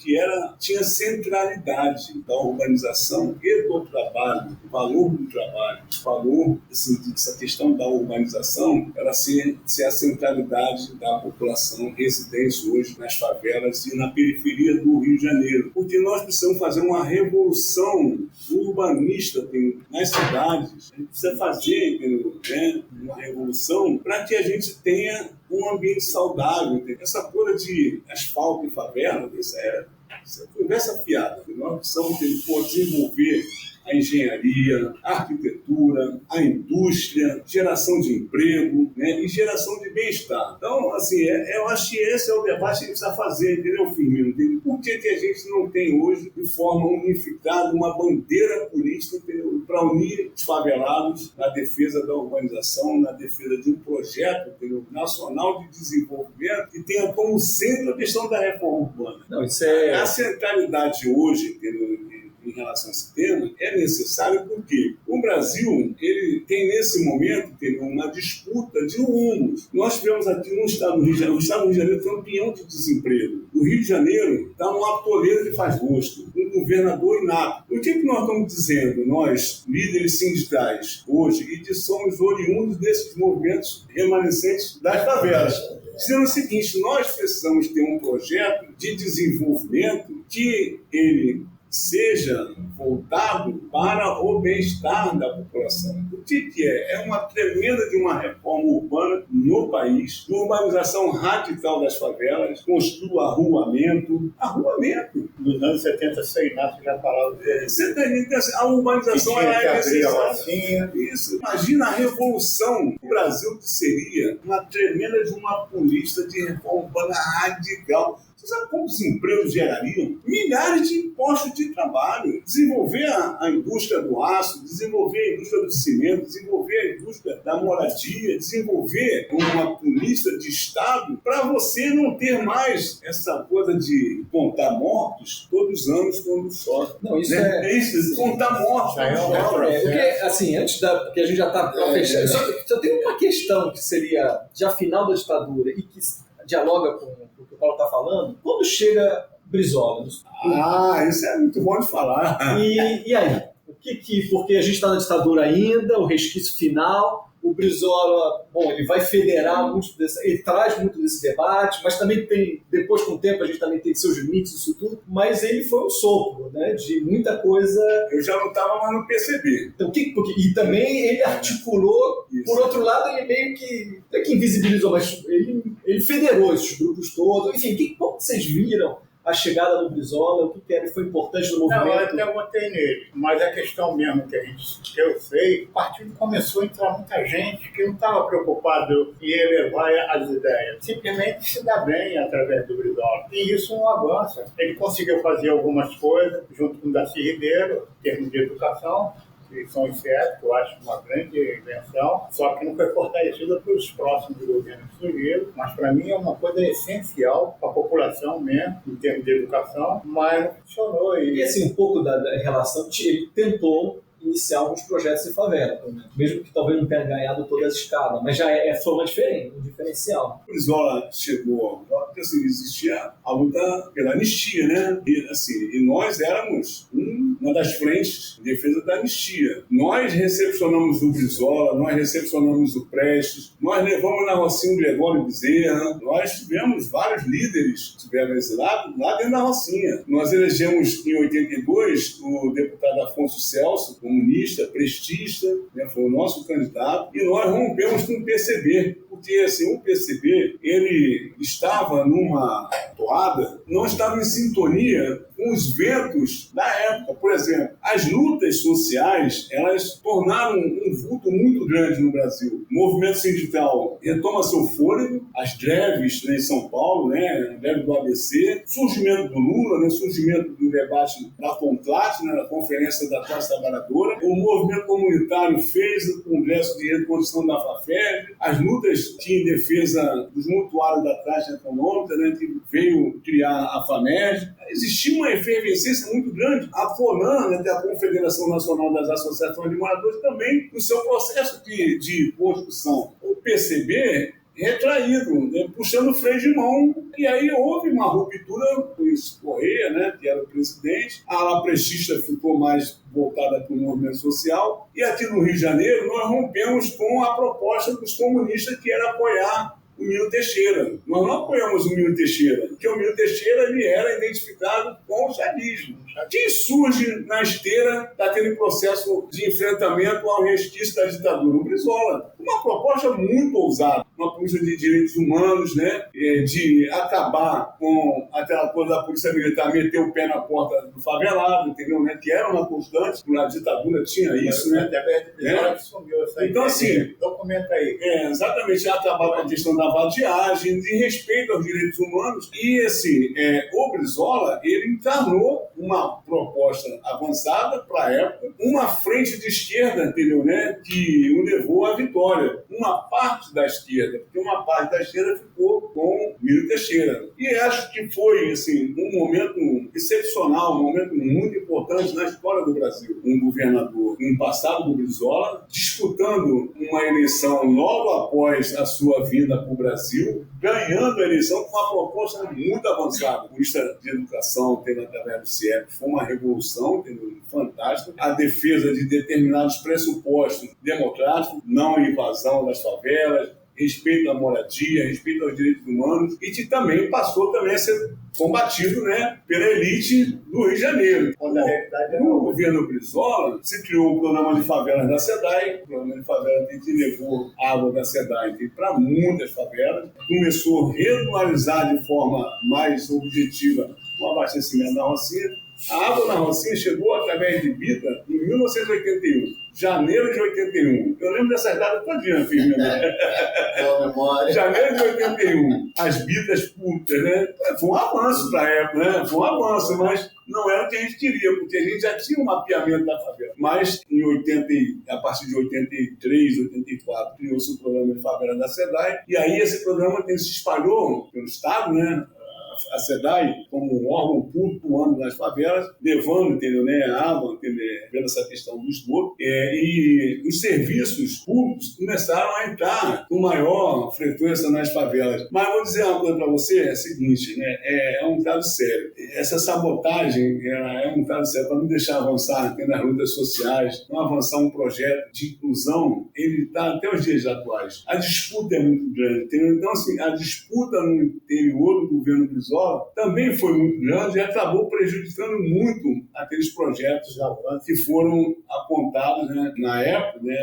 tinha centralidade da urbanização e do trabalho, o valor do trabalho, o valor dessa questão da urbanização, ela ser a centralidade da população residente hoje nas favelas e na periferia do Rio de Janeiro, porque nós precisamos fazer uma revolução urbanista nas cidades. A gente precisa fazer, né, uma revolução para que a gente tenha um ambiente saudável. Essa coisa de asfalto e favela, isso é conversa fiada. Nós precisamos desenvolver a engenharia, a arquitetura, a indústria, geração de emprego, né, e geração de bem-estar. Então, assim, eu acho que esse é o debate que a gente precisa fazer, entendeu, Firmino? Por que a gente não tem hoje, de forma unificada, uma bandeira política para unir os favelados na defesa da urbanização, na defesa de um projeto, entendeu, nacional de desenvolvimento que tenha como centro a questão da reforma urbana? Não, isso é... A centralidade hoje, entendeu, em relação a esse tema, é necessário porque o Brasil, ele tem nesse momento uma disputa de rumos. Nós tivemos aqui no estado do Rio de Janeiro, o estado do Rio de Janeiro é campeão de desemprego. O Rio de Janeiro está num atoleiro que faz gosto, um governador inato. O que nós estamos dizendo, nós, líderes sindicais, hoje, e que somos oriundos desses movimentos remanescentes das favelas? Dizendo o seguinte, nós precisamos ter um projeto de desenvolvimento que ele seja voltado para o bem-estar da população. O que é? É uma tremenda de uma reforma urbana no país, de urbanização radical das favelas, construa arruamento. Nos anos 70, sei lá, você já falava. A urbanização é necessária. Isso. Imagina a revolução do Brasil que seria uma tremenda de uma política de reforma urbana radical. Você sabe quantos empregos gerariam? Milhares de postos de trabalho. Desenvolver a indústria do aço, desenvolver a indústria do cimento, desenvolver a indústria da moradia, desenvolver uma política de Estado para você não ter mais essa coisa de contar mortos todos os anos quando chove. Não, isso é isso, contar mortos. Porque, assim, porque a gente já está para fechar. Só tem uma questão que seria já final da ditadura e que dialoga com o que o Paulo está falando. Quando chega Brizola? Isso é muito bom de falar. E aí? Porque a gente está na ditadura ainda, o resquício final, o Brizola, ele vai federar ele traz muito desse debate, mas também tem, depois com o tempo a gente também tem seus limites, isso tudo, mas ele foi um sopro, né, de muita coisa. Eu já não estava mais no PCB. Então, e também ele articulou, isso. Por outro lado, ele meio que, não é que invisibilizou, mas ele federou esses grupos todos, enfim, como vocês viram a chegada do Brizola, o que foi importante no movimento? Não, eu até votei nele, mas a questão mesmo que eu sei, o partido começou a entrar muita gente que não estava preocupado em elevar as ideias, simplesmente se dá bem através do Brizola, e isso não avança. Ele conseguiu fazer algumas coisas, junto com o Darcy Ribeiro, em termos de educação, que são insetos, que eu acho uma grande invenção, só que não foi fortalecida pelos próximos governos que surgiram, mas para mim é uma coisa essencial para a população mesmo, em termos de educação, mas não funcionou. E assim, um pouco da relação, ele tentou iniciar alguns projetos em favela, mesmo que talvez não tenha ganhado toda a escala, mas já foi um diferencial. O Brizola chegou, porque assim, existia a luta pela anistia, né? E nós éramos uma das frentes de defesa da anistia. Nós recepcionamos o Brizola, nós recepcionamos o Prestes, nós levamos na Rocinha o Gregório Bezerra, nós tivemos vários líderes que tiveram exilado lá dentro da Rocinha. Nós elegemos em 82 o deputado Afonso Celso, comunista, prestista, né, foi o nosso candidato, e nós rompemos com o PCB, porque assim, o PCB ele estava numa toada, não estava em sintonia com os ventos da época. Por exemplo, as lutas sociais, elas tornaram um vulto muito grande no Brasil. O movimento sindical retoma seu fôlego, as greves, né, em São Paulo, né, a greve do ABC, surgimento do Lula, né, surgimento do debate da CONCLAT, né, da Conferência da Classe Trabalhadora, o movimento comunitário fez o Congresso de Reconstrução da FAFEB, as lutas em defesa dos mutuários da Caixa Econômica, né, que veio criar a FAMED. Existia uma efervescência muito grande. A FONAN, né, a Confederação Nacional das Associações de Moradores, também no seu processo de construção. O PCB retraído, né, puxando o freio de mão, e aí houve uma ruptura com o Correia, né, que era o presidente, a ala prestista ficou mais voltada para o movimento social, e aqui no Rio de Janeiro nós rompemos com a proposta dos comunistas, que era apoiar o Milo Teixeira. Nós não apoiamos o Milo Teixeira, porque o Milo Teixeira ele era identificado com o chavismo. Quem surge na esteira daquele processo de enfrentamento ao resquício da ditadura? O Brizola. Uma proposta muito ousada, uma política de direitos humanos, né? De acabar com aquela coisa da polícia militar, meter o pé na porta do favelado, entendeu? Né? Que era uma constante, na ditadura tinha isso, né? Até que sumiu essa então, assim, documenta aí. Exatamente, acabar com a questão da vadiagem, de respeito aos direitos humanos. E assim, o Brizola, ele encarnou uma proposta avançada para a época, uma frente de esquerda, entendeu, né, que o levou à vitória. Uma parte da esquerda, porque uma parte da esquerda ficou com Milo Teixeira. E acho que foi assim, um momento excepcional, um momento muito importante na história do Brasil. Um governador, no passado do Brizola, disputando uma eleição logo após a sua vinda para o Brasil, ganhando a eleição com uma proposta muito avançada. A política de educação, tendo através do CIEP, foi uma revolução, entendeu? Fantástica. A defesa de determinados pressupostos democráticos, não invasão das favelas, respeito à moradia, respeito aos direitos humanos, e que também passou também a ser combatido, né, pela elite do Rio de Janeiro. No governo Brizola, se criou o programa de favelas da SEDAI. O programa de favelas que levou água da SEDAI para muitas favelas. Começou a regularizar de forma mais objetiva o abastecimento da Rocinha. A água na Rocinha chegou através de Bita em 1981, janeiro de 81. Eu lembro dessas datas todinha, filho. Boa memória. Janeiro de 81, as bitas públicas, né? Foi um avanço para a época, né? Foi um avanço, mas não era o que a gente queria, porque a gente já tinha um mapeamento da favela. Mas a partir de 83, 84, criou-se o programa de favela da SEDAI, e aí esse programa se espalhou pelo Estado, né? A SEDAI, como um órgão público, anda nas favelas, levando, entendeu, né, água, entendeu, vendo essa questão do esgoto, e os serviços públicos começaram a entrar com maior frequência nas favelas. Mas eu vou dizer uma coisa para você, é o seguinte, né, é um caso sério. Essa sabotagem é um caso sério, para não deixar avançar nas lutas sociais, não avançar um projeto de inclusão, ele está até os dias atuais. A disputa é muito grande, entendeu? Então, assim, a disputa no interior do governo Brizola também foi muito grande e acabou prejudicando muito aqueles projetos que foram apontados, né, na época. Né,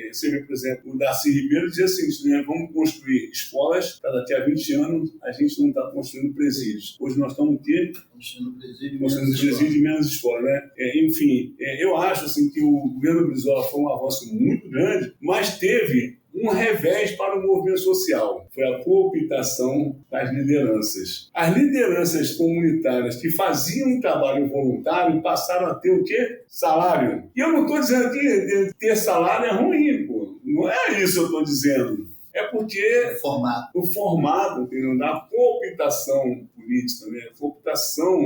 você vê, por exemplo, o Darcy Ribeiro dizia assim, né, vamos construir escolas para daqui a 20 anos a gente não está construindo presídios. Hoje nós estamos construindo presídio e menos escola. Né? Enfim, eu acho assim, que o governo Brizola foi um avanço muito grande, mas teve um revés para o movimento social. Foi a cooptação das lideranças. As lideranças comunitárias que faziam um trabalho voluntário passaram a ter o quê? Salário. E eu não estou dizendo que ter salário é ruim, pô. Não é isso que eu estou dizendo. É porque o formato, entendeu, da cooptação política, né? Cooptação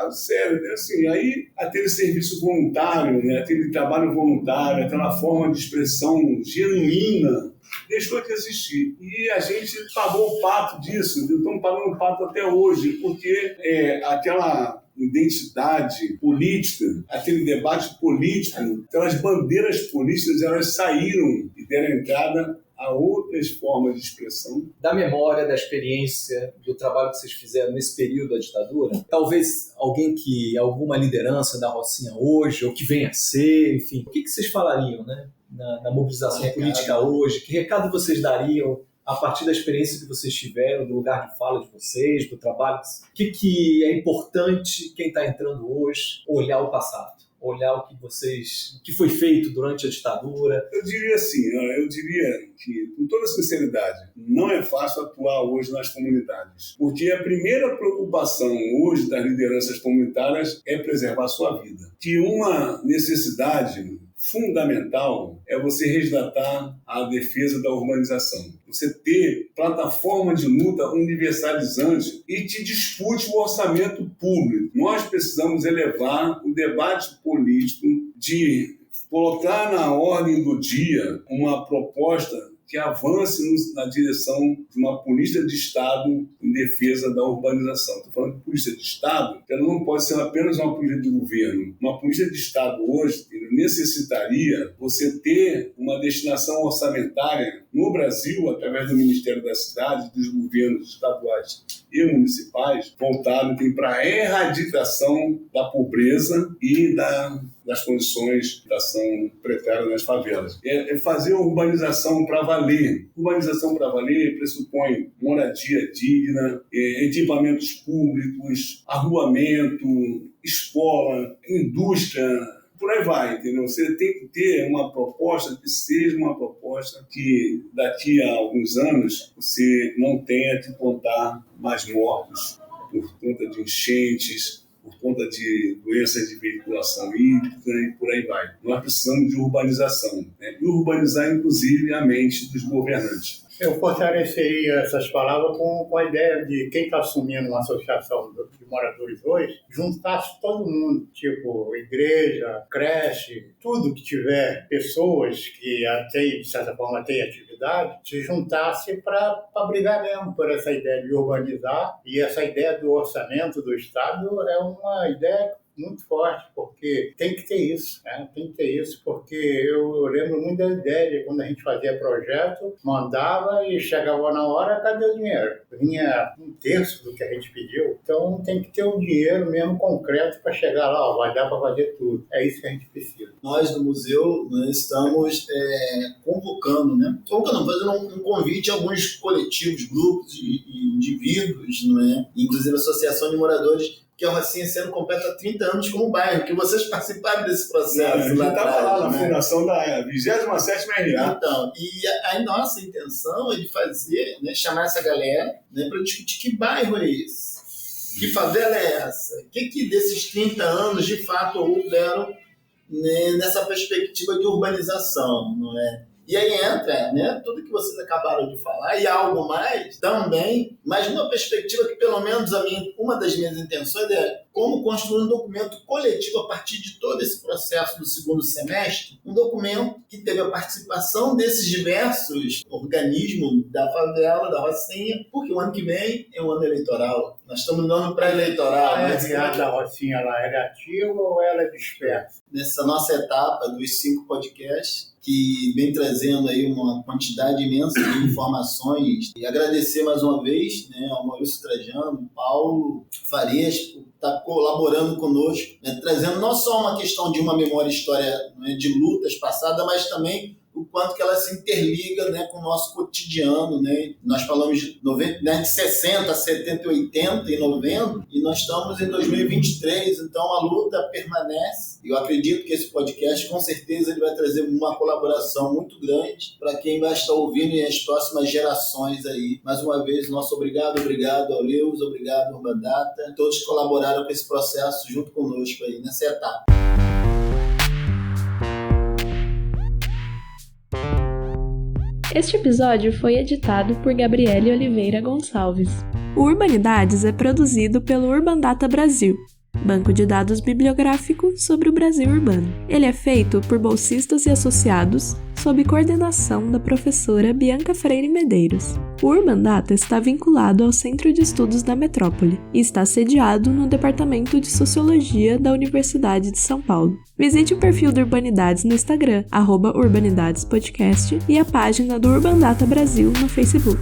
sério, né? Assim, aí aquele serviço voluntário, né? Aquele trabalho voluntário, aquela forma de expressão genuína, deixou de existir. E a gente pagou o pato disso, estamos pagando o pato até hoje, porque aquela identidade política, aquele debate político, aquelas bandeiras políticas, elas saíram e deram entrada a outras formas de expressão. Da memória, da experiência, do trabalho que vocês fizeram nesse período da ditadura, talvez alguma liderança da Rocinha hoje, ou que venha a ser, enfim, o que vocês falariam, né, na mobilização política hoje? Que recado vocês dariam a partir da experiência que vocês tiveram, do lugar de fala de vocês, do trabalho? O que é importante quem está entrando hoje olhar o passado? Olhar o que foi feito durante a ditadura? Eu diria assim, que, com toda sinceridade, não é fácil atuar hoje nas comunidades, porque a primeira preocupação hoje das lideranças comunitárias é preservar a sua vida. Que uma necessidade fundamental é você resgatar a defesa da urbanização. Você ter plataforma de luta universalizante e que dispute o orçamento público. Nós precisamos elevar o debate político de colocar na ordem do dia uma proposta que avance na direção de uma política de Estado em defesa da urbanização. Estou falando de política de Estado, ela não pode ser apenas uma política de governo. Uma política de Estado hoje necessitaria você ter uma destinação orçamentária no Brasil, através do Ministério das Cidades, dos governos estaduais e municipais, voltado para a erradicação da pobreza e das condições de ação precária nas favelas. É fazer a urbanização para valer. Urbanização para valer pressupõe moradia digna, equipamentos públicos, arruamento, escola, indústria, por aí vai, entendeu? Você tem que ter uma proposta que seja uma proposta que daqui a alguns anos você não tenha que contar mais mortos por conta de enchentes, por conta de doenças de veiculação hídrica e por aí vai. Nós precisamos de urbanização, né? E urbanizar, inclusive, a mente dos governantes. Eu fortaleceria essas palavras com a ideia de quem está assumindo uma associação de moradores hoje, juntasse todo mundo, tipo igreja, creche, tudo que tiver pessoas que, de certa forma, têm atividade, se juntasse para brigar mesmo por essa ideia de urbanizar. E essa ideia do orçamento do Estado é uma ideia muito forte, porque tem que ter isso, né? Tem que ter isso, porque eu lembro muito da ideia, quando a gente fazia projeto, mandava e chegava na hora, cadê o dinheiro? Vinha 1/3 do que a gente pediu, então tem que ter um dinheiro mesmo concreto para chegar lá, ó, vai dar para fazer tudo. É isso que a gente precisa. Nós do museu, nós estamos convocando, né? Fazendo um convite a alguns coletivos, grupos e indivíduos, não é? Inclusive a Associação de Moradores, que a Rocinha esse ano completa 30 anos como bairro, que vocês participaram desse processo. A gente estava lá na fundação da 27ª RA. Então, e a nossa intenção é de fazer, né, chamar essa galera, né, para discutir que bairro é esse, que favela é essa, o que desses 30 anos de fato houveram, né, nessa perspectiva de urbanização, não é? E aí entra, né, tudo que vocês acabaram de falar e algo mais também, mas numa perspectiva que pelo menos uma das minhas intenções é como construir um documento coletivo a partir de todo esse processo do segundo semestre, um documento que teve a participação desses diversos organismos da favela, da Rocinha, porque o ano que vem é um ano eleitoral. Nós estamos no ano pré-eleitoral. A RA da Rocinha, ela é ativa ou ela é dispersa? Nessa nossa etapa dos 5 podcasts, que vem trazendo aí uma quantidade imensa de informações. E agradecer mais uma vez, né, ao Maurício Trajano, Paulo Farias, por estar colaborando conosco, né, trazendo não só uma questão de uma memória história, né, de lutas passadas, mas também o quanto que ela se interliga, né, com o nosso cotidiano, né? Nós falamos de 60, 70, 80 e 90, e nós estamos em 2023, então a luta permanece. Eu acredito que esse podcast, com certeza, ele vai trazer uma colaboração muito grande para quem vai estar ouvindo e as próximas gerações aí. Mais uma vez, nosso obrigado ao Leus, obrigado ao Urbandata, todos que colaboraram com esse processo junto conosco aí nessa etapa. Este episódio foi editado por Gabriele Oliveira Gonçalves. O Urbanidades é produzido pelo Urbandata Brasil, banco de dados bibliográfico sobre o Brasil urbano. Ele é feito por bolsistas e associados, sob coordenação da professora Bianca Freire Medeiros. O Urbandata está vinculado ao Centro de Estudos da Metrópole e está sediado no Departamento de Sociologia da Universidade de São Paulo. Visite o perfil do Urbanidades no Instagram, @Urbanidadespodcast, e a página do Urbandata Brasil no Facebook.